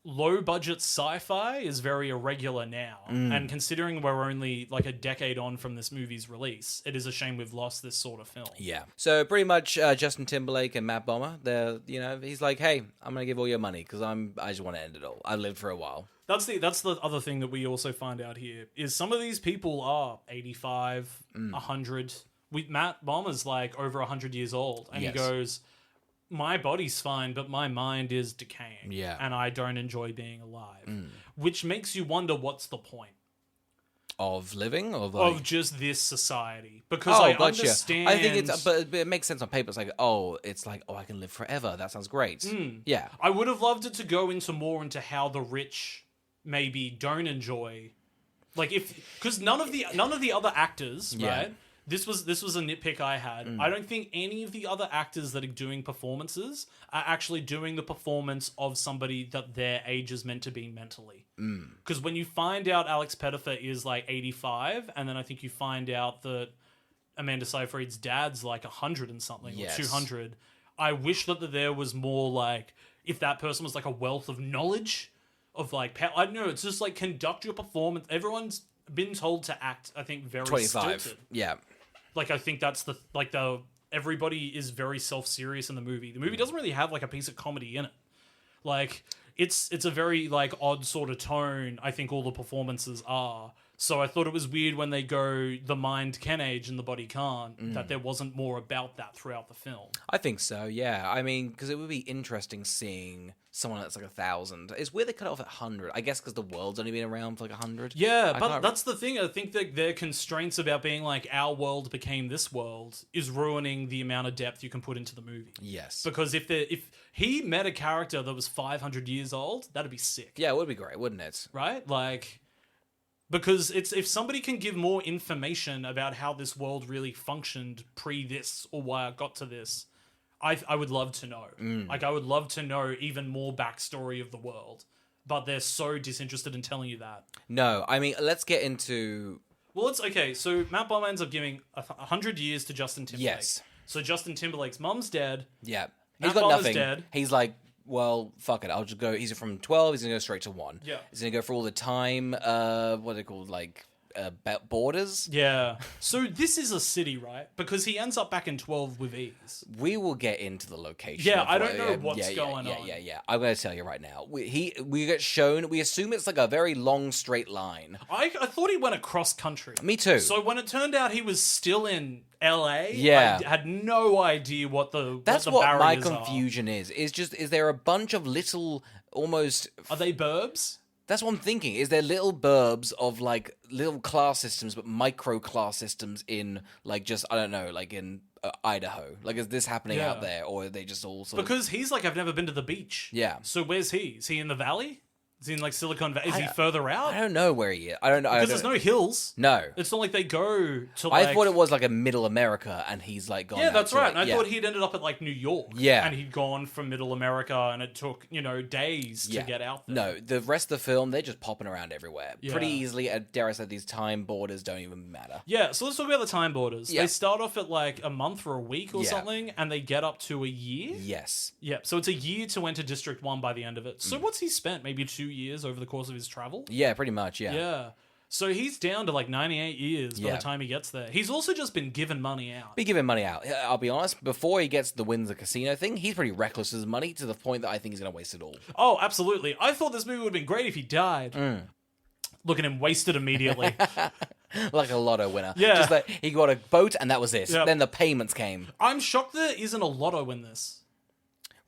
low budget sci-fi is very irregular now. And considering we're only like a decade on from this movie's release, it is a shame we've lost this sort of film. Yeah. So pretty much Justin Timberlake and Matt Bomer, he's like, hey, I'm gonna give all your money because I just want to end it all. I lived for a while. That's the other thing that we also find out here is some of these people are 85, 100. Matt Bomer's like over 100 years old, and Yes. he goes, my body's fine, but my mind is decaying. Yeah. And I don't enjoy being alive. Which makes you wonder what's the point Of living or of just this society. Because I gotcha. understand... I think but it makes sense on paper. It's like, I can live forever. That sounds great. Yeah. I would have loved it to go more into how the rich maybe don't enjoy... Like, because none of the other actors, Yeah. right? This was a nitpick I had. I don't think any of the other actors that are doing performances are actually doing the performance of somebody that their age is meant to be mentally. Because when you find out Alex Pettyfer is like 85, and then I think you find out that Amanda Seyfried's dad's like 100 and something, Yes. or 200, I wish that there was more like, if that person was like a wealth of knowledge, of like, I don't know, it's just like conduct your performance. Everyone's been told to act, I think, very 25. stilted. Yeah. Like, I think that's everybody is very self-serious in the movie. The movie doesn't really have like a piece of comedy in it. Like, it's a very like odd sort of tone. I think all the performances are. So I thought it was weird when they go, the mind can age and the body can't, that there wasn't more about that throughout the film. I think so, yeah. I mean, because it would be interesting seeing someone that's like 1,000. It's weird they cut it off at 100. I guess because the world's only been around for like 100. Yeah, but that's the thing. I think that their constraints about being like, our world became this world is ruining the amount of depth you can put into the movie. Yes. Because if he met a character that was 500 years old, that'd be sick. Yeah, it would be great, wouldn't it? Right? Like, because if somebody can give more information about how this world really functioned pre this or why it got to this, I would love to know. Like, I would love to know even more backstory of the world. But they're so disinterested in telling you that. No, I mean, let's get into... Well, it's okay. So Matt Bomer ends up giving 100 years to Justin Timberlake. Yes. So Justin Timberlake's mum's dead. Yeah. Matt He's got Bomer's nothing. dead. He's like, well, fuck it. I'll just go... He's from 12. He's going to go straight to 1. Yeah. He's going to go for all the time... what are they called? Like... borders. Yeah. So this is a city, right? Because he ends up back in 12 with ease. We will get into the location. Yeah, of I don't know what's going on. Yeah. I'm going to tell you right now. We get shown. We assume it's like a very long straight line. I thought he went across country. Me too. So when it turned out he was still in LA, Yeah. I had no idea what the That's what what the my barriers confusion is. Is there a bunch of little almost? Are they burbs? That's what I'm thinking. Is there little burbs of like little class systems, but micro class systems in like just I don't know, like in Idaho? Like is this happening out there, or are they just all sort Because he's like, I've never been to the beach. Yeah. So where's he? Is he in the valley? Is he in like Silicon Valley? Is he further out? I don't know where he is. I don't know. Because there's no hills. No. It's not like they go to I thought it was like a middle America and he's like gone. Yeah, out that's to, right. Like, And I thought he'd ended up at like New York. Yeah. And he'd gone from middle America and it took, days to get out there. No, the rest of the film, they're just popping around everywhere. Yeah. Pretty easily. Dare I say, these time borders don't even matter. Yeah, so let's talk about the time borders. Yeah. They start off at like a month or a week or something, and they get up to a year. Yes. Yeah, so it's a year to enter District 1 by the end of it. So what's he spent? Maybe 2 years over the course of his travel? Yeah, pretty much, Yeah. So he's down to like 98 years by Yeah. the time he gets there. He's also just been given money out. Be giving money out. I'll be honest, before he gets the Windsor Casino thing, he's pretty reckless with his money to the point that I think he's going to waste it all. Oh, absolutely. I thought this movie would have been great if he died. Look at him, wasted immediately. Like a lotto winner. Yeah. Just like he got a boat and that was it. Yep. Then the payments came. I'm shocked there isn't a lotto in this.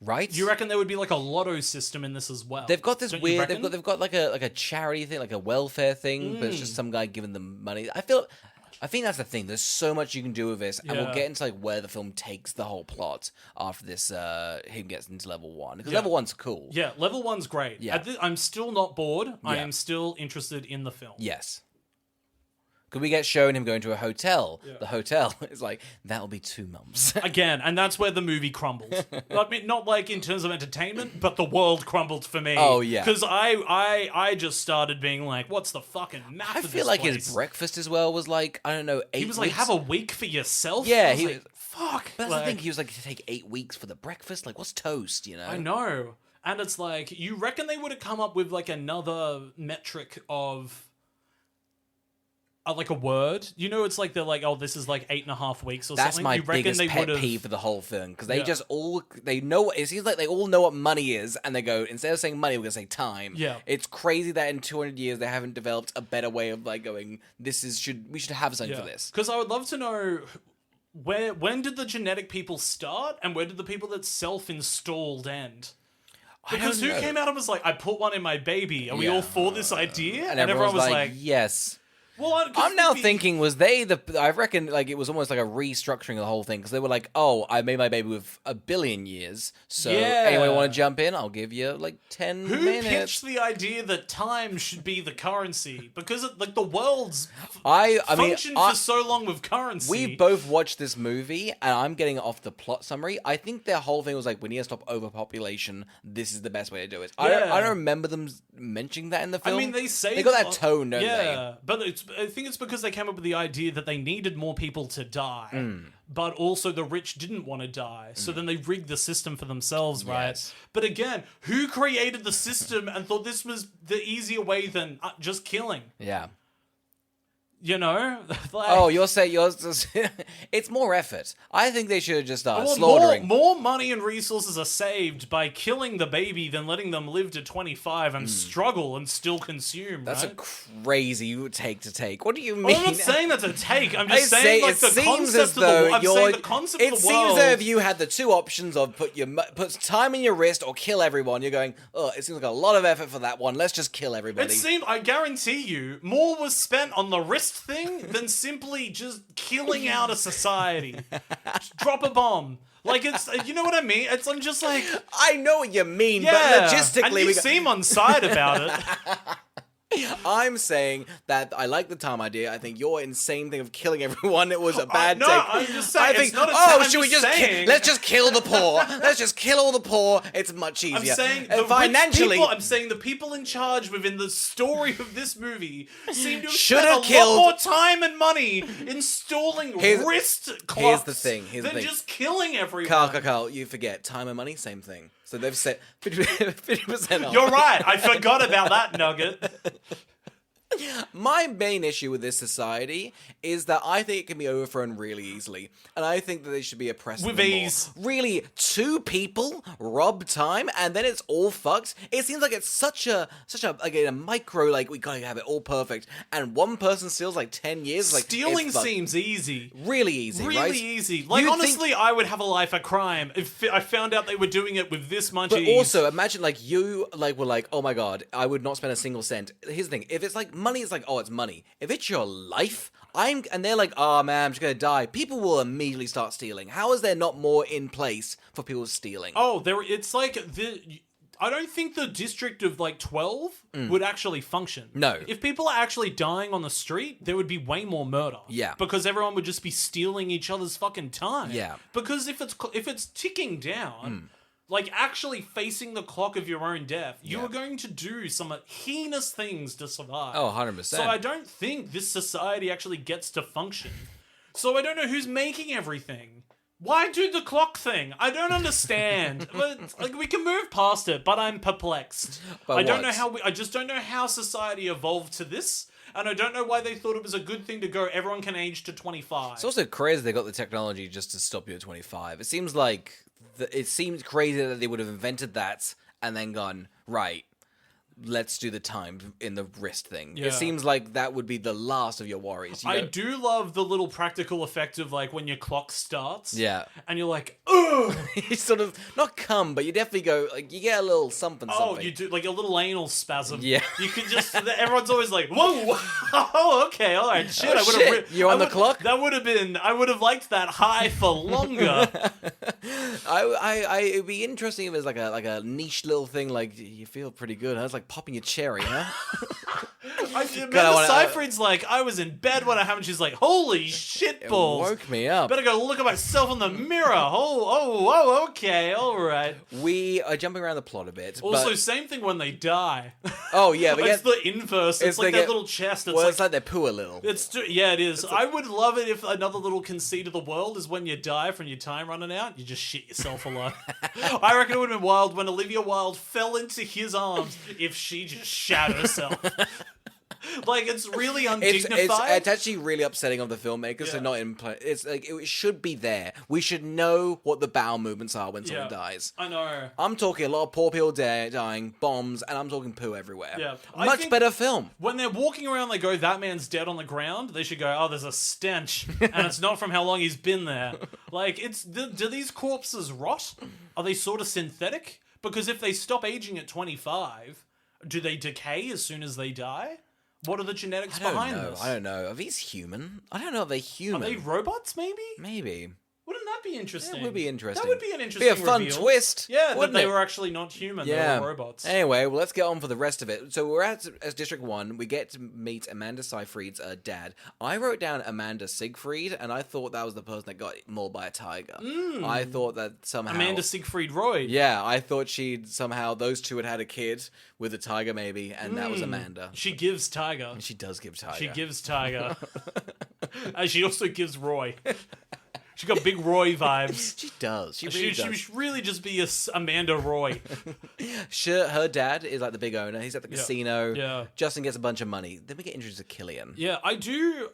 Right? Do you reckon there would be like a lotto system in this as well? They've got this Don't you weird. reckon? They've got like a charity thing, like a welfare thing, but it's just some guy giving them money. I think that's the thing. There's so much you can do with this, and we'll Yeah. get into like where the film takes the whole plot after this. Him gets into level 1 because Yeah. level 1's cool. Yeah, level 1's great. Yeah. I'm still not bored. I Yeah. am still interested in the film. Yes. Could we get shown him going to a hotel? Yeah. The hotel is like that'll be 2 months. Again, and that's where the movie crumbles. I mean, not like in terms of entertainment, but the world crumbled for me. Oh, yeah. Because I just started being like, what's the fucking map I of feel this like place? his breakfast as well was like I don't know 8 He was like, weeks. have a week for yourself? Yeah, I was he like, was- fuck. But that's Like, the thing. He was like to take 8 weeks for the breakfast. Like what's toast? You know. I know. And it's like, you reckon they would have come up with like another metric of like a word? It's like they're like, oh, this is like 8.5 weeks or That's something. my You reckon biggest they pet would've- peeve for the whole thing because they Yeah. just they know. It seems like they all know what money is, and they go instead of saying money, we're gonna say time. Yeah. it's crazy that in 200 years they haven't developed a better way of like going. We should have something for this. Because I would love to know when did the genetic people start and where did the people that self-installed end? Because I don't who know. came out and was like, I put one in my baby. Are we Yeah. all for this idea? And everyone was like, yes. well, 'cause I'm now it'd be- thinking, was they I reckon, like, it was almost like a restructuring of the whole thing, because they were like, oh, I made my baby with 1 billion years, so Yeah. anyone want to jump in? I'll give you, like, 10 Who minutes. pitched the idea that time should be the currency? Because like the world's I mean, functioned for so long with currency. we both watched this movie, and I'm getting off the plot summary. I think their whole thing was like, we need to stop overpopulation. This is the best way to do it. I don't remember them mentioning that in the film. I mean, they say they got that tone, don't they? yeah, but I think it's because they came up with the idea that they needed more people to die, but also the rich didn't want to die. So then they rigged the system for themselves, right? Yes. But again, who created the system and thought this was the easier way than just killing? Yeah. Like, Oh, you're saying yours? It's more effort. I think they should have just started well, slaughtering. more money and resources are saved by killing the baby than letting them live to 25 and struggle and still consume. That's right? a crazy take to take. What do you mean? I'm not saying that's a take. I'm I just saying like it the seems concept as of the though I'm saying the concept It of the seems world. as if you had the 2 options of put time in your wrist or kill everyone. You're going, oh, it seems like a lot of effort for that one. Let's just kill everybody. It seemed, I guarantee you, more was spent on the wrist thing than simply just killing out a society. Just drop a bomb. Like, it's, you know what I mean? I'm just like, I know what you mean, yeah. but logistically, and you seem on side about it. I'm saying that I like the time idea. I think your insane thing of killing everyone, it was a bad no, take. I'm just saying, I think, it's not a oh, I'm should we just just saying. let's just kill the poor. Let's just kill all the poor. It's much easier. I'm saying And the financially, rich people, I'm saying the people in charge within the story of this movie seem to have Should spent have a killed- lot more time and money installing wrist clocks the thing, here's the than thing. just killing everyone. Carl, you forget time and money, same thing. So they've set 50% off. You're right. I forgot about that nugget. My main issue with this society is that I think it can be overthrown really easily, and I think that they should be oppressed With them more. ease. Really, 2 people rob time, and then it's all fucked. It seems like it's such a like a micro, like we gotta have it all perfect, and one person steals like 10 years. Like Stealing it's fucked. seems easy. really easy, Really right? easy. Like, You'd honestly, think- I would have a life of crime if I found out they were doing it with this much But ease. also, imagine like you were like, oh my god, I would not spend a single cent. Here's the thing: if it's like money, it's like, oh, it's money. If it's your life, and they're like, oh man, I'm just gonna die. People will immediately start stealing. How is there not more in place for people stealing? Oh, it's like I don't think the district of like 12 would actually function. No. If people are actually dying on the street, there would be way more murder. Yeah. Because everyone would just be stealing each other's fucking time. Yeah. Because if it's ticking down, like actually facing the clock of your own death, you are going to do some heinous things to survive. Oh, 100%. So I don't think this society actually gets to function. So I don't know who's making everything. Why do the clock thing? I don't understand. But, like, we can move past it, but I'm perplexed. I just don't know how society evolved to this, and I don't know why they thought it was a good thing to go, everyone can age to 25. It's also crazy they got the technology just to stop you at 25. It seems like it seems crazy that they would have invented that and then gone, right, let's do the time in the wrist thing. Yeah. It seems like that would be the last of your worries. You know? I do love the little practical effect of, like, when your clock starts. Yeah. And you're like, ugh! You sort of, not come, but you definitely go, like, you get a little something. Oh, you do, like, a little anal spasm. Yeah. You can just, everyone's always like, whoa! Oh, okay, alright, shit. Oh, shit. You're on the clock? That would have been, I would have liked that high for longer. It'd be interesting if it's like a niche little thing, like, you feel pretty good, huh? It's like popping your cherry, huh? I remember Seyfried's like, I was in bed when it happened. She's like, holy shit balls. It woke me up. Better go look at myself in the mirror. Oh, okay, alright. We are jumping around the plot a bit. Also, but... same thing when they die. Oh, yeah. But it's the inverse. It's like that little chest. It's like they poo a little. Yeah, it is. I would love it if another little conceit of the world is when you die from your time running out, you just shit yourself a lot. I reckon it would have been wild when Olivia Wilde fell into his arms if she just shat herself. Like, it's really undignified. It's actually really upsetting of the filmmakers to not it's like, it should be there. We should know what the bowel movements are when someone dies. I know. I'm talking a lot of poor people dying, bombs, and I'm talking poo everywhere. Yeah. Much better film. When they're walking around, they go, that man's dead on the ground. They should go, oh, there's a stench. And it's not from how long he's been there. Like, do these corpses rot? Are they sort of synthetic? Because if they stop aging at 25, do they decay as soon as they die? What are the genetics behind this? I don't know. Are these human? I don't know if they're human. Are they robots, maybe? Maybe. Wouldn't that be interesting? That would be interesting. That would be an interesting Be a fun reveal. twist. Yeah, that they it? were actually not human. They were robots. Anyway, well, let's get on for the rest of it. So we're at as District 1. We get to meet Amanda Seyfried's dad. I wrote down Amanda Siegfried, and I thought that was the person that got mauled by a tiger. I thought that somehow... Amanda Siegfried Roy. Yeah, I thought those two had a kid with a tiger maybe, and that was Amanda. She gives Tiger. And she does give tiger. She gives Tiger. She also gives Roy. She got big Roy vibes. She does. She should really just be a Amanda Roy. Sure, her dad is like the big owner. He's at the casino. Yeah. Justin gets a bunch of money. Then we get introduced to Killian. Yeah, I do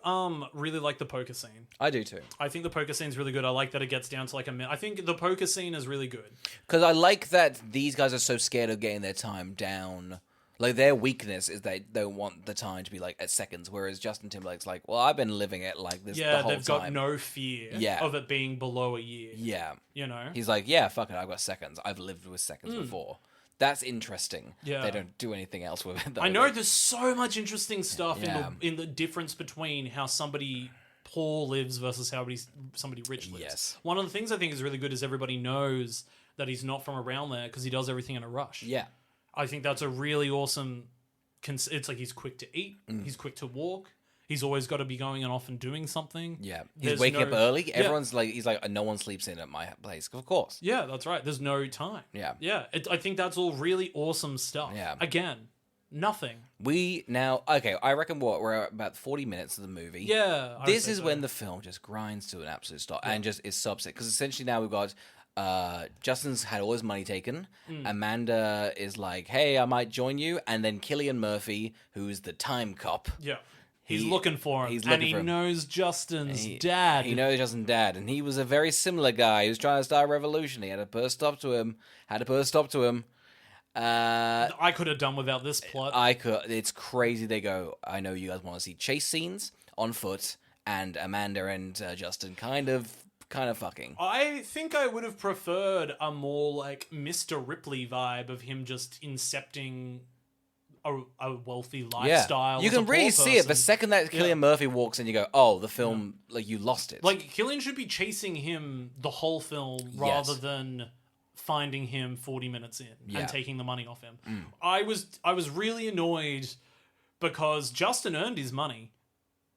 really like the poker scene. I do too. I think the poker scene's really good. I like that it gets down to like a minute. I think the poker scene is really good. Because I like that these guys are so scared of getting their time down. Like, their weakness is they don't want the time to be, like, at seconds, whereas Justin Timberlake's like, well, I've been living it like this the whole time. Yeah, they've got no fear of it being below a year. Yeah. You know? He's like, yeah, fuck it, I've got seconds. I've lived with seconds before. That's interesting. Yeah. They don't do anything else with it, though. I know, there's so much interesting stuff in the difference between how somebody poor lives versus how somebody rich lives. Yes. One of the things I think is really good is everybody knows that he's not from around there because he does everything in a rush. Yeah. I think that's a really awesome... It's like he's quick to eat, he's quick to walk, he's always got to be going and off and doing something. Yeah. He's waking up early. Everyone's like, he's like, no one sleeps in at my place. Of course. Yeah, that's right. There's no time. Yeah. Yeah. I think that's all really awesome stuff. Yeah. Again, nothing. I reckon we're at about 40 minutes of the movie. Yeah. This is when the film just grinds to an absolute stop and just is so upset. Because essentially now we've got Justin's had all his money taken. Amanda is like, hey, I might join you. And then Cillian Murphy, who's the time cop. Yeah. He's looking for him. He knows Justin's dad. He knows Justin's dad. And he was a very similar guy. He was trying to start a revolution. He had to put a stop to him. I could have done without this plot. It's crazy. They go, I know you guys want to see chase scenes on foot. And Amanda and Justin kind of fucking. I think I would have preferred a more like Mr. Ripley vibe of him just incepting a wealthy lifestyle. You can really see it the second that Cillian Murphy walks in. You go, oh, the film, like, you lost it. Like, Cillian should be chasing him the whole film rather than finding him 40 minutes in Yeah. and taking the money off him. I was really annoyed because Justin earned his money.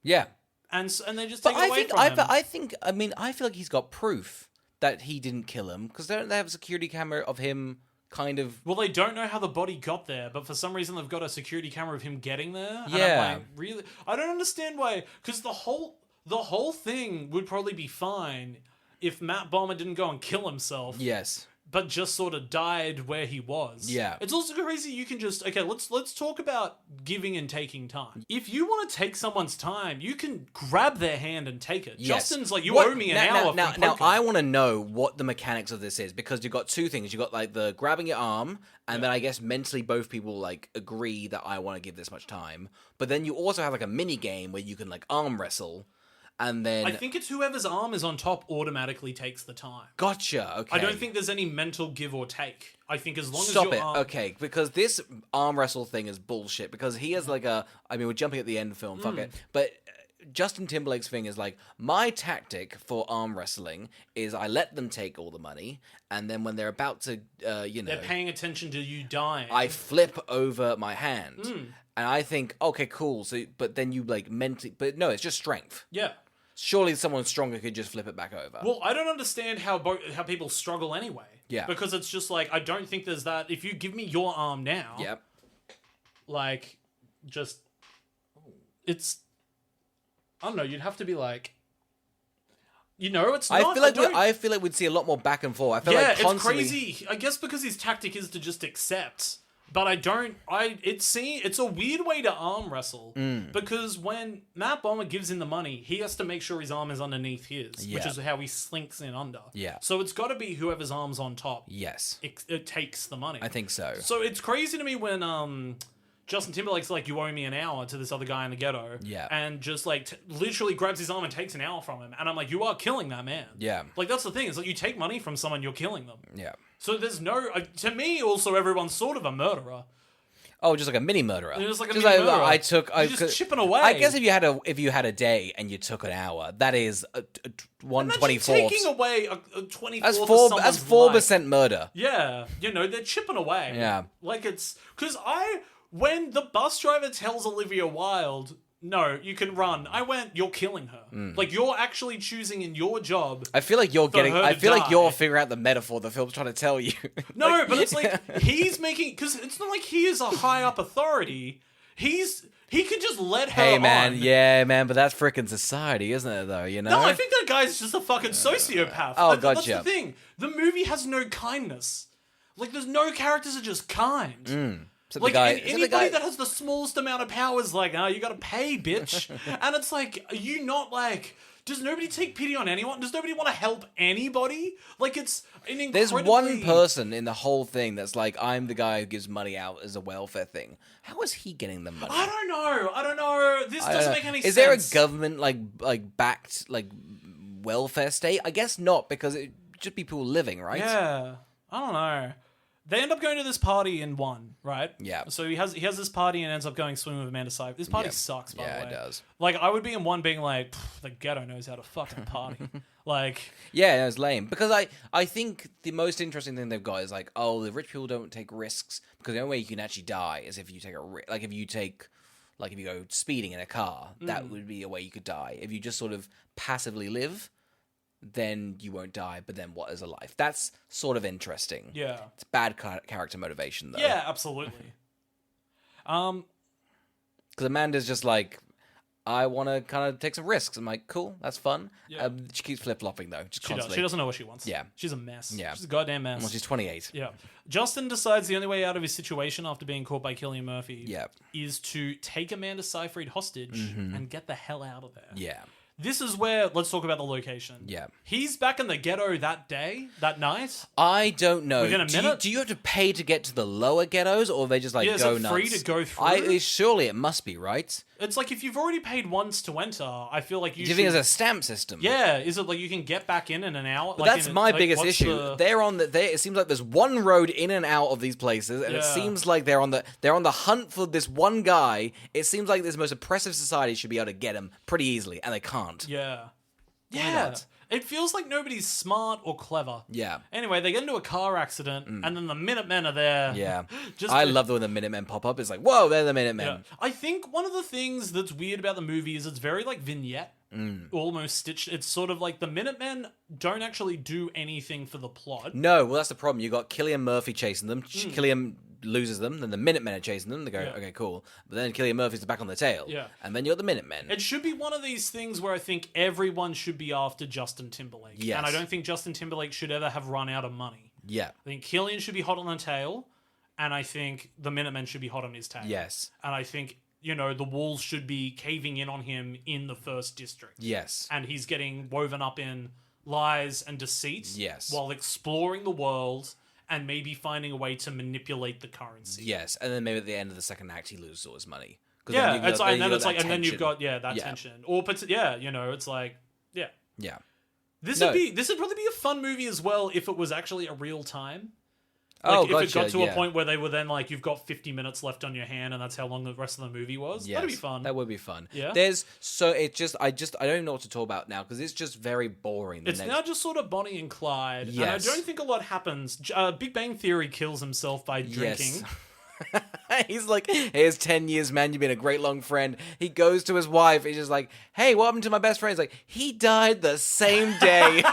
Yeah. And they just take it away from him. I feel like he's got proof that he didn't kill him, because don't they have a security camera of him kind of... Well, they don't know how the body got there, but for some reason they've got a security camera of him getting there. And Yeah. I'm like, really? I don't understand why, because the whole thing would probably be fine if Matt Bomer didn't go and kill himself. Yes. But just sort of died where he was. Yeah. It's also crazy you can just... Okay, let's talk about giving and taking time. If you want to take someone's time, you can grab their hand and take it. Yes. Justin's like, you owe me an hour Now, from now poker. I want to know what the mechanics of this is, because you've got two things. You've got, like, the grabbing your arm, and then I guess mentally both people, like, agree that I want to give this much time. But then you also have, like, a mini game where you can, like, arm wrestle. And then... I think it's whoever's arm is on top automatically takes the time. Gotcha, okay. I don't think there's any mental give or take. I think as long as Stop your it, arm... okay, because this arm wrestle thing is bullshit, because he has like a... I mean, we're jumping at the end film, fuck it. But Justin Timberlake's thing is like, my tactic for arm wrestling is I let them take all the money, and then when they're about to, They're paying attention to you dying. I flip over my hand. And I think, okay, cool, so, but then you like mentally... But no, it's just strength. Yeah. Surely someone stronger could just flip it back over. Well, I don't understand how people struggle anyway. Yeah. Because it's just like, I don't think there's that... If you give me your arm now... Yep. Like, just... It's... I don't know, you'd have to be like... You know, it's not... I feel like we'd see a lot more back and forth. I feel like constantly... it's crazy. I guess because his tactic is to just accept... But it's a weird way to arm wrestle, because when Matt Bomer gives in the money, he has to make sure his arm is underneath his, which is how he slinks in under. Yeah. So it's got to be whoever's arm's on top. Yes. It takes the money. I think so. So it's crazy to me when Justin Timberlake's like, you owe me an hour to this other guy in the ghetto. Yeah. And just like literally grabs his arm and takes an hour from him. And I'm like, you are killing that man. Yeah. Like that's the thing. It's like you take money from someone, you're killing them. Yeah. So there's no... to me, also, everyone's sort of a murderer. Oh, just like a mini murderer. Just like a mini murderer. You're just chipping away. I guess if you had a day and you took an hour, that is 1/24. Taking away a 24th That's of 4% murder. Yeah, they're chipping away. Yeah, like it's because when the bus driver tells Olivia Wilde, no, you can run. I went, you're killing her. Like, you're actually choosing in your job. I feel like you're you're figuring out the metaphor the film's trying to tell you. No, like, but it's like, he's making... Because it's not like he is a high-up authority. He could just let her Hey, man, on. yeah, man, but that's frickin' society, isn't it, though, you know? No, I think that guy's just a fucking sociopath. Oh, gotcha. That's the thing. The movie has no kindness. Like, there's no characters are just kind. Like, anybody that has the smallest amount of power is like, you gotta pay, bitch. And it's like, are you not like... Does nobody take pity on anyone? Does nobody want to help anybody? Like, it's an incredibly... There's one person in the whole thing that's like, I'm the guy who gives money out as a welfare thing. How is he getting the money? I don't know. This doesn't make any sense. Is there a government, like backed, like, welfare state? I guess not, because it should be people living, right? Yeah. I don't know. They end up going to this party in one, right? Yeah. So he has this party and ends up going swimming with Amanda Seyfried. This party sucks, by the way. Yeah, it does. Like, I would be in one being like, the ghetto knows how to fucking party. Like... Yeah, it was lame. Because I think the most interesting thing they've got is like, oh, the rich people don't take risks, because the only way you can actually die is if you take a risk. Like, if you go speeding in a car, that would be a way you could die. If you just sort of passively live, then you won't die, but then what is a life? That's sort of interesting. Yeah. It's bad character motivation, though. Yeah, absolutely. Because Amanda's just like, I want to kind of take some risks. I'm like, cool, that's fun. Yeah. She keeps flip-flopping, though, just constantly. She doesn't know what she wants. Yeah. She's a mess. Yeah. She's a goddamn mess. Well, she's 28. Yeah. Justin decides the only way out of his situation after being caught by Cillian Murphy is to take Amanda Seyfried hostage and get the hell out of there. Yeah. This is where, let's talk about the location. Yeah. He's back in the ghetto that night? I don't know. Within a minute? Do you have to pay to get to the lower ghettos, or they just go nuts? Is it free to go through? Surely it must be, right? It's like, if you've already paid once to enter, I feel like you should... Do you think there's a stamp system? Yeah. Is it like you can get back in an hour? But that's my biggest issue. It seems like there's one road in and out of these places, and it seems like they're on the hunt for this one guy. It seems like this most oppressive society should be able to get him pretty easily, and they can't. Yeah. Yeah. not? It feels like nobody's smart or clever. Yeah. Anyway, they get into a car accident, and then the Minutemen are there. Yeah. Just I love the when the Minutemen pop up. It's like, whoa, they're the Minutemen. Yeah. I think one of the things that's weird about the movie is it's very like vignette, almost stitched. It's sort of like the Minutemen don't actually do anything for the plot. No, well, that's the problem. You got Cillian Murphy chasing them. Cillian loses them. Then the Minutemen are chasing them. They go, okay, cool. But then Cillian Murphy's back on the tail. Yeah. And then you got the Minutemen. It should be one of these things where I think everyone should be after Justin Timberlake. Yes. And I don't think Justin Timberlake should ever have run out of money. Yeah. I think Cillian should be hot on the tail, and I think the Minutemen should be hot on his tail. Yes. And I think, you know, the walls should be caving in on him in the first district. Yes. And he's getting woven up in lies and deceit. Yes. While exploring the world and maybe finding a way to manipulate the currency. Yes. And then maybe at the end of the second act, he loses all his money. Yeah, and then you've got that Yeah. tension. Or you know, it's like Yeah. This would probably be a fun movie as well if it was actually a real time. Like, if it got to a point where they were then like, you've got 50 minutes left on your hand and that's how long the rest of the movie was. Yes, That'd be fun. That would be fun. Yeah. I don't even know what to talk about now because it's just very boring. It's now just sort of Bonnie and Clyde. Yes. And I don't think a lot happens. Big Bang Theory kills himself by drinking. Yes. He's like, here's 10 years, man. You've been a great long friend. He goes to his wife. He's just like, hey, what happened to my best friend? He's like, he died the same day.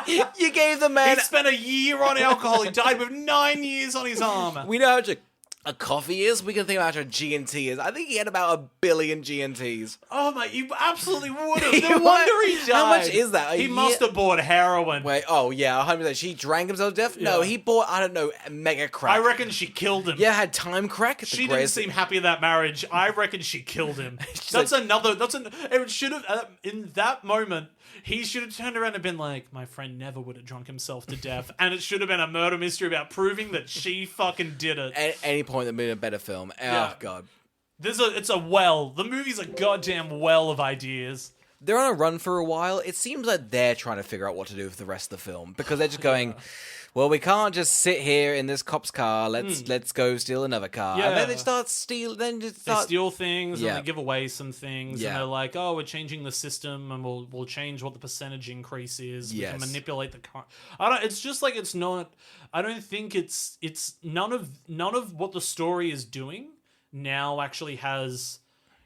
You gave the man... He spent a year on alcohol. He died with 9 years on his arm. We know how much a coffee is. We can think about how much a G&T is. I think he had about 1 billion G&Ts. Oh my, you absolutely would have. No wonder he died. How much is that? He must have bought heroin. Wait, oh yeah, 100%. She drank himself to death? No, he bought, I don't know, mega crack. I reckon she killed him. Yeah, had time crack. She didn't seem happy in that marriage. I reckon she killed him. It should have, in that moment, he should have turned around and been like, my friend never would have drunk himself to death. And it should have been a murder mystery about proving that she fucking did it. At any point, there'd been a better film. Yeah. Oh, God. It's a well. The movie's a goddamn well of ideas. They're on a run for a while. It seems like they're trying to figure out what to do with the rest of the film. Because they're just going... Well, we can't just sit here in this cop's car. Let's go steal another car. Yeah. And then they start steal. They steal things and they give away some things. Yeah. And they're like, oh, we're changing the system and we'll change what the percentage increase is. We can manipulate the car. It's just like it's not. I don't think it's none of what the story is doing now actually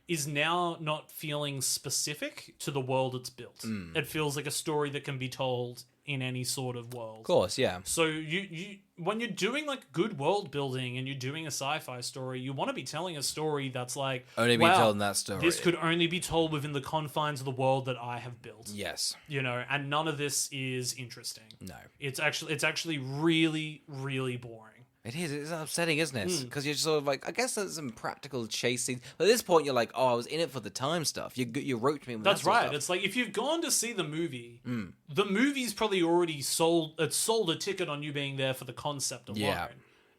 is now not feeling specific to the world it's built. It feels like a story that can be told in any sort of world. Of course, yeah. So you when you're doing like good world building and you're doing a sci-fi story, you want to be telling a story that's like Only be told in that story. This could only be told within the confines of the world that I have built. Yes. You know, and none of this is interesting. No. It's actually really, really boring. It is. It's upsetting, isn't it? Because you're just sort of like, I guess there's some practical chase scenes. But at this point, you're like, oh, I was in it for the time stuff. You wrote me with That's that sort of right. stuff. It's like if you've gone to see the movie, the movie's probably already sold a ticket on you being there for the concept alone. Yeah.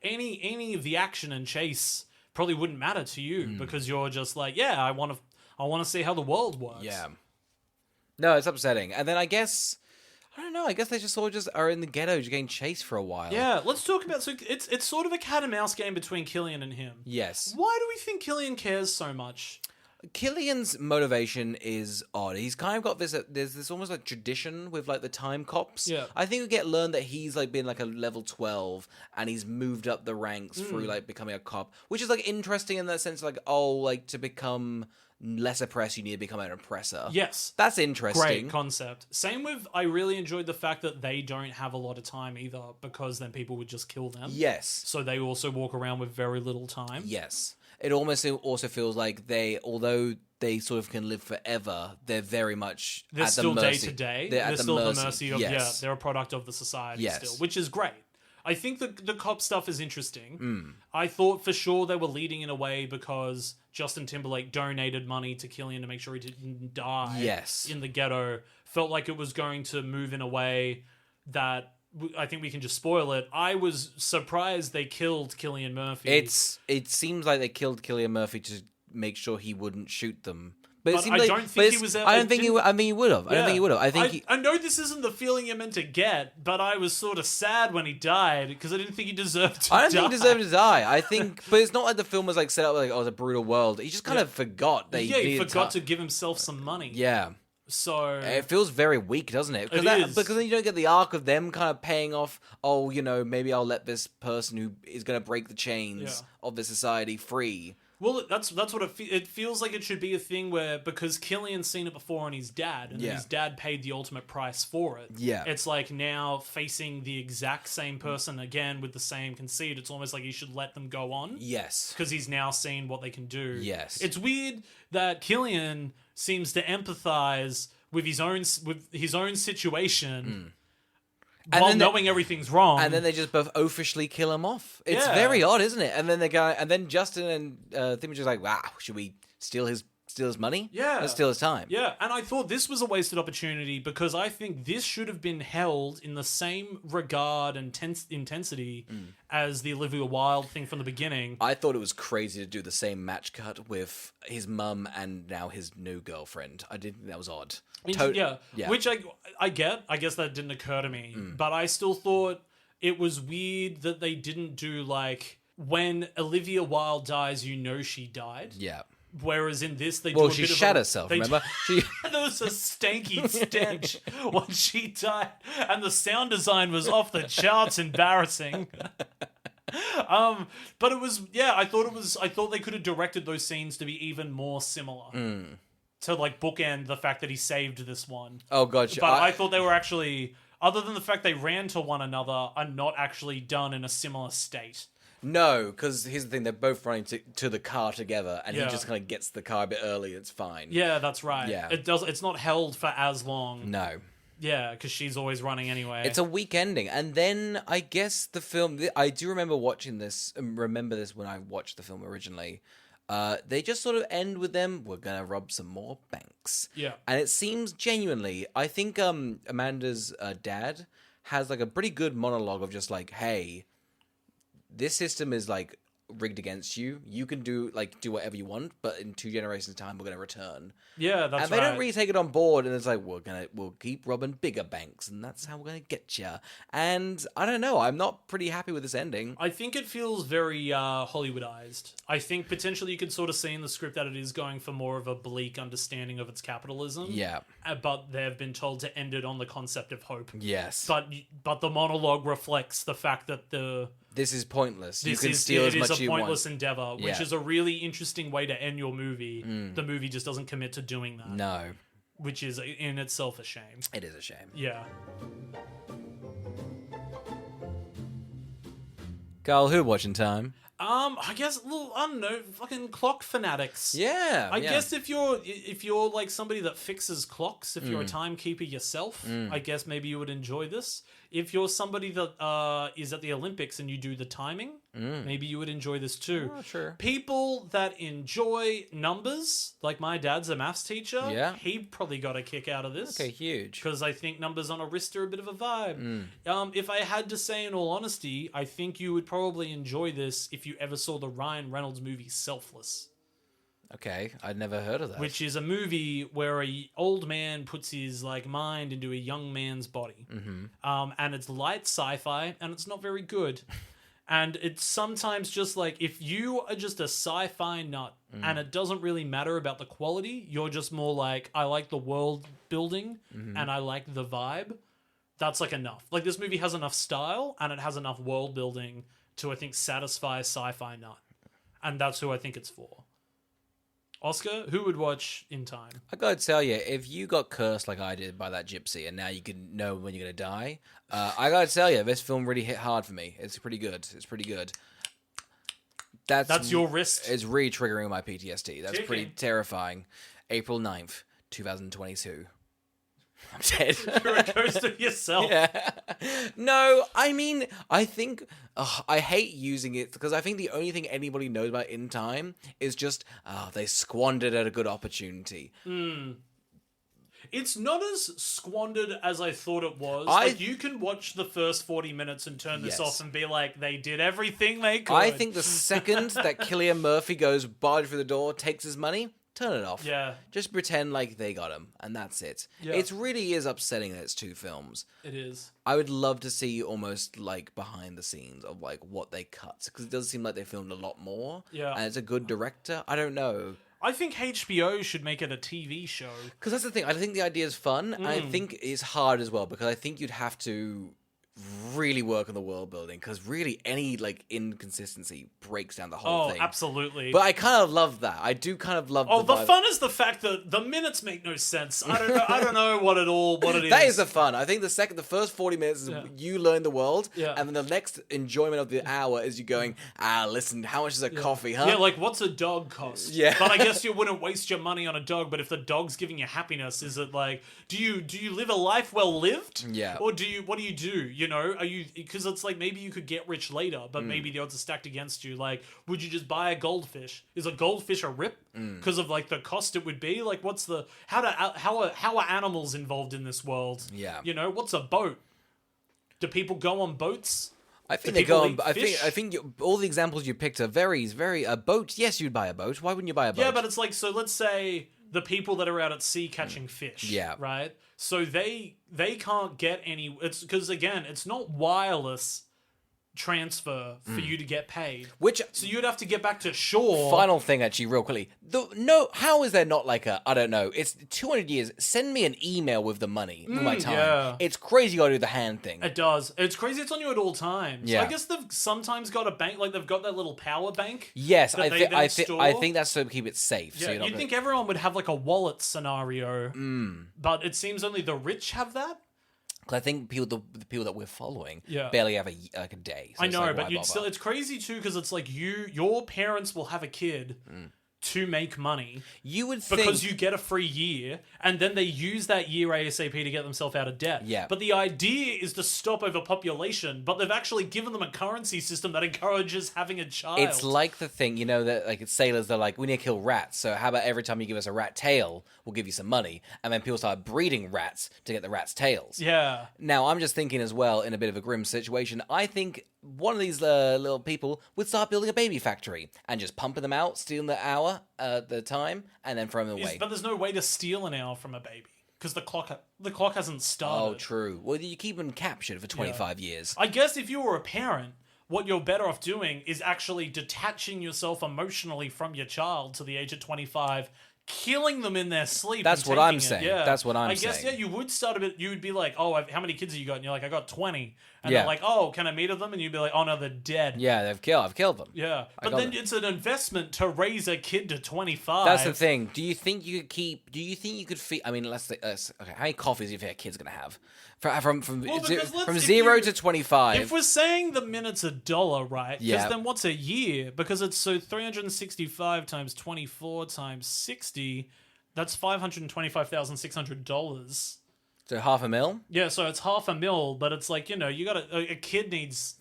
Any of the action and chase probably wouldn't matter to you because you're just like, yeah, I want to see how the world works. Yeah. No, it's upsetting. And then I guess... I don't know. I guess they just sort of just are in the ghetto, just getting chased for a while. Yeah, let's talk about... So it's sort of a cat and mouse game between Cillian and him. Yes. Why do we think Cillian cares so much? Killian's motivation is odd. He's kind of got this... There's this almost like tradition with like the time cops. Yeah. I think we learned that he's like been like a level 12 and he's moved up the ranks through like becoming a cop, which is like interesting in that sense. Like, oh, like to become... less oppressed, you need to become an oppressor. Yes. That's interesting. Great concept. Same with, I really enjoyed the fact that they don't have a lot of time either, because then people would just kill them. Yes. So they also walk around with very little time. Yes. It almost also feels like although they sort of can live forever, they're very much They're at still the mercy. day to day. They're still at the mercy of, yes. they're a product of the society Yes. still, which is great. I think the cop stuff is interesting. I thought for sure they were leading in a way because Justin Timberlake donated money to Cillian to make sure he didn't die Yes. in the ghetto. Felt like it was going to move in a way that I think we can just spoil it. I was surprised they killed Cillian Murphy. It seems like they killed Cillian Murphy to make sure he wouldn't shoot them. But I don't think he was. I don't think he would. I mean, he would have. I don't think he would have. I know this isn't the feeling you're meant to get, but I was sort of sad when he died because I didn't think he deserved to die. I don't think he deserved to die. I think, but it's not like the film was like set up like, oh, it's a brutal world. He just kind of forgot that he forgot to give himself some money. Yeah. So It feels very weak, doesn't it? It is. Because then you don't get the arc of them kind of paying off, maybe I'll let this person who is going to break the chains of the society free. Well, that's what it feels like. It should be a thing where, because Killian's seen it before on his dad, and then his dad paid the ultimate price for it. Yeah. It's like now facing the exact same person again with the same conceit. It's almost like he should let them go on. Yes. Because he's now seen what they can do. Yes. It's weird that Killian seems to empathize with his own situation. While knowing everything's wrong. And then they just both oafishly kill him off. It's very odd, isn't it? And then then Justin and Tim are just like, wow, should we steal his money? Yeah. Let's steal his time. Yeah, and I thought this was a wasted opportunity because I think this should have been held in the same regard and intensity as the Olivia Wilde thing from the beginning. I thought it was crazy to do the same match cut with his mum and now his new girlfriend. I did think that was odd. Yeah, which I get. I guess that didn't occur to me. But I still thought it was weird that they didn't do, like, when Olivia Wilde dies, you know she died. Yeah. Whereas in this, they do a bit she of shat herself, remember? There was a stanky stench when she died, and the sound design was off the charts embarrassing. But it was, I thought they could have directed those scenes to be even more similar. To, like, bookend the fact that he saved this one. Oh, gotcha. But I thought they were actually, other than the fact they ran to one another, are not actually done in a similar state. No, because here's the thing, they're both running to the car together, and he just kind of gets the car a bit early, it's fine. Yeah, that's right. Yeah. It's not held for as long. No. Yeah, because she's always running anyway. It's a weak ending. And then, I guess the film, I do remember watching this, remember this when I watched the film originally. They just sort of end with them, we're gonna rob some more banks. Yeah. And it seems genuinely, I think Amanda's dad has like a pretty good monologue of just like, hey, this system is like rigged against you. You can do whatever you want, but in 2 generations' time, we're gonna return. Yeah, that's right. And they don't really take it on board, and it's like, we'll keep robbing bigger banks, and that's how we're gonna get you. And I don't know, I'm not pretty happy with this ending. I think it feels very Hollywoodized. I think potentially you could sort of see in the script that it is going for more of a bleak understanding of its capitalism. Yeah. But they've been told to end it on the concept of hope. Yes. But the monologue reflects the fact that this is pointless. You can steal as much as you want. It is a pointless endeavor, which is a really interesting way to end your movie. The movie just doesn't commit to doing that. No. Which is in itself a shame. It is a shame. Yeah. Carl, who watching time? I guess I don't know, fucking clock fanatics. Yeah. I guess if you're like somebody that fixes clocks, if you're a timekeeper yourself, I guess maybe you would enjoy this. If you're somebody that is at the Olympics and you do the timing, maybe you would enjoy this too. Oh, sure. People that enjoy numbers, like my dad's a maths teacher, he probably got a kick out of this. Okay, huge. Because I think numbers on a wrist are a bit of a vibe. If I had to say in all honesty, I think you would probably enjoy this if you ever saw the Ryan Reynolds movie Selfless. Okay, I'd never heard of that. Which is a movie where a old man puts his mind into a young man's body. And it's light sci-fi, and it's not very good. And it's sometimes just like, if you are just a sci-fi nut, and it doesn't really matter about the quality, you're just more like, I like the world building, and I like the vibe, that's like enough. Like, this movie has enough style, and it has enough world building to, I think, satisfy a sci-fi nut. And that's who I think it's for. Oscar, who would watch In Time? I gotta tell you, if you got cursed like I did by that gypsy, and now you can know when you're gonna die, I gotta tell you, this film really hit hard for me. It's pretty good. It's pretty good. That's your wrist. It's really triggering my PTSD. That's Ticking. pretty terrifying. April 9th, 2022. I'm dead. You're a ghost of yourself. Yeah. No, I mean, I think I hate using it because I think the only thing anybody knows about In Time is just they squandered at a good opportunity. It's not as squandered as I thought it was. You can watch the first 40 minutes and turn this off and be like, they did everything they could. I think the second that Cillian Murphy goes barge through the door, takes his money, turn it off. Yeah. Just pretend like they got him, and that's it. Yeah. It really is upsetting that it's 2 films. It is. I would love to see almost like behind the scenes of like what they cut, because it does seem like they filmed a lot more. Yeah. And it's a good director. I don't know. I think HBO should make it a TV show. Because that's the thing. I think the idea is fun, and I think it's hard as well, because I think you'd have to really work on the world building, because really any like inconsistency breaks down the whole thing. Oh, absolutely. But I kind of love that. I do kind of love. The fun is the fact that the minutes make no sense. I don't know. I don't know what it is. That is the fun. I think the first 40 minutes is you learn the world, Yeah. and then the next enjoyment of the hour is you going, listen, how much is a coffee, huh? Yeah, like what's a dog cost? Yeah. But I guess you wouldn't waste your money on a dog. But if the dog's giving you happiness, is it like do you live a life well lived? Yeah. Or what do you do? You know, are you, because it's like maybe you could get rich later, but maybe the odds are stacked against you. Like, would you just buy a goldfish? Is a goldfish a rip because of like the cost it would be? Like, what's the how are animals involved in this world? Yeah. You know, what's a boat? Do people go on boats? I think Do they go people on. eat fish? I think all the examples you picked are very a boat. Yes, you'd buy a boat. Why wouldn't you buy a boat? Yeah, but it's like, so let's say the people that are out at sea catching fish. Yeah. Right? So they can't get any. It's because, again, it's not wireless transfer for you to get paid. Which So you'd have to get back to shore. final thing, actually, real quickly. How is there not like I don't know? It's 200 years. Send me an email with the money, with my time. yeah. It's crazy. You gotta do the hand thing. It does. It's crazy. It's on you at all times. Yeah. I guess they've sometimes got a bank, like they've got that little power bank. Yes, that I they think then I store. think that's so to keep it safe. Yeah, So you're not you'd gonna- think everyone would have like a wallet scenario, but it seems only the rich have that. 'Cause I think the people that we're following Yeah. barely have a day. So I it's know, like, but why you'd bother? still, it's crazy too, because it's like your parents will have a kid to make money You would think because you get a free year, and then they use that year ASAP to get themselves out of debt. Yeah. But the idea is to stop overpopulation, but they've actually given them a currency system that encourages having a child. it's like the thing, that like it's sailors. They're like, we need to kill rats. So how about every time you give us a rat tail, we'll give you some money, and then people start breeding rats to get the rats' tails. Yeah. Now, I'm just thinking as well, in a bit of a grim situation, I think one of these little people would start building a baby factory and just pumping them out, stealing the hour at the time, and then throwing them away. But there's no way to steal an hour from a baby because the clock hasn't started. Oh, true. Well, you keep them captured for 25 years. I guess if you were a parent, what you're better off doing is actually detaching yourself emotionally from your child to the age of 25, killing them in their sleep. That's and what I'm taking it. saying. Yeah. That's what I'm I guess, saying. yeah, you would start a bit, you would be like, oh, how many kids have you got? And you're like, I got 20. And Yeah. they're like, oh, can I meet them? And you'd be like, oh, no, they're dead. Yeah, I've killed them. Yeah. But got then it. it's an investment to raise a kid to 25. That's the thing. Do you think you could feed? I mean, let's say, okay, how many coffees do you think a kid's gonna have? From because from if 0 you- to 25. If we're saying the minute's $1, right? Because Yeah. then what's a year? Because it's so 365 times 24 times 60, that's $525,600. So $500,000. Yeah, so it's $500,000, but it's like, you got a kid needs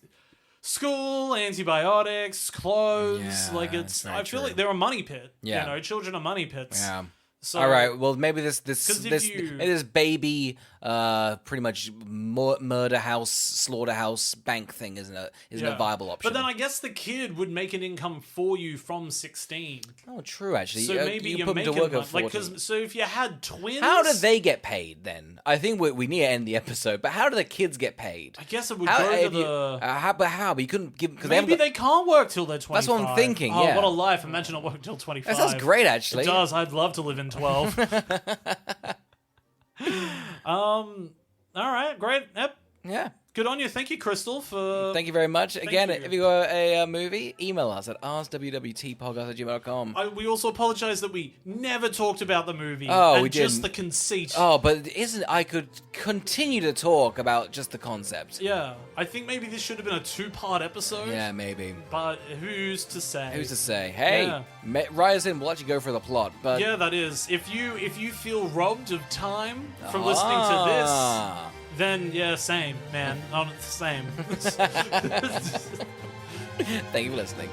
school, antibiotics, clothes. Yeah, like that's very I feel true. like they're a money pit. Yeah. Children are money pits. Yeah. So, All right. Well, maybe this 'Cause if you- this baby, pretty much murder house, slaughterhouse bank thing isn't a viable option. But then I guess the kid would make an income for you from 16. oh, true. Actually, So maybe you you're put them to making work at money. 40. So if you had twins, How do they get paid then? I think we need to end the episode. But how do the kids get paid? I guess it would How, go to if you- the. how? But you couldn't give because Maybe they can't work till they're 25. That's what I'm thinking, Oh, yeah. what a life! Imagine not working till 25. That sounds great, actually. It does. I'd love to live in 12. All right, great. Yep. Yeah. Good on you. Thank you, Crystal, for. Thank you very much. Again, you. if you got a movie, email us at askwwwtpodcast@gmail.com. We also apologize that we never talked about the movie. Oh, and we just didn't. the conceit. Oh, but I could continue to talk about just the concept. Yeah, I think maybe this should have been a 2-part episode. Yeah, maybe. But who's to say? Who's to say? Hey, Yeah. write us in. We'll actually go for the plot. But Yeah, that is. If you feel robbed of time from listening to this, then yeah, same, man. Same. Thank you for listening.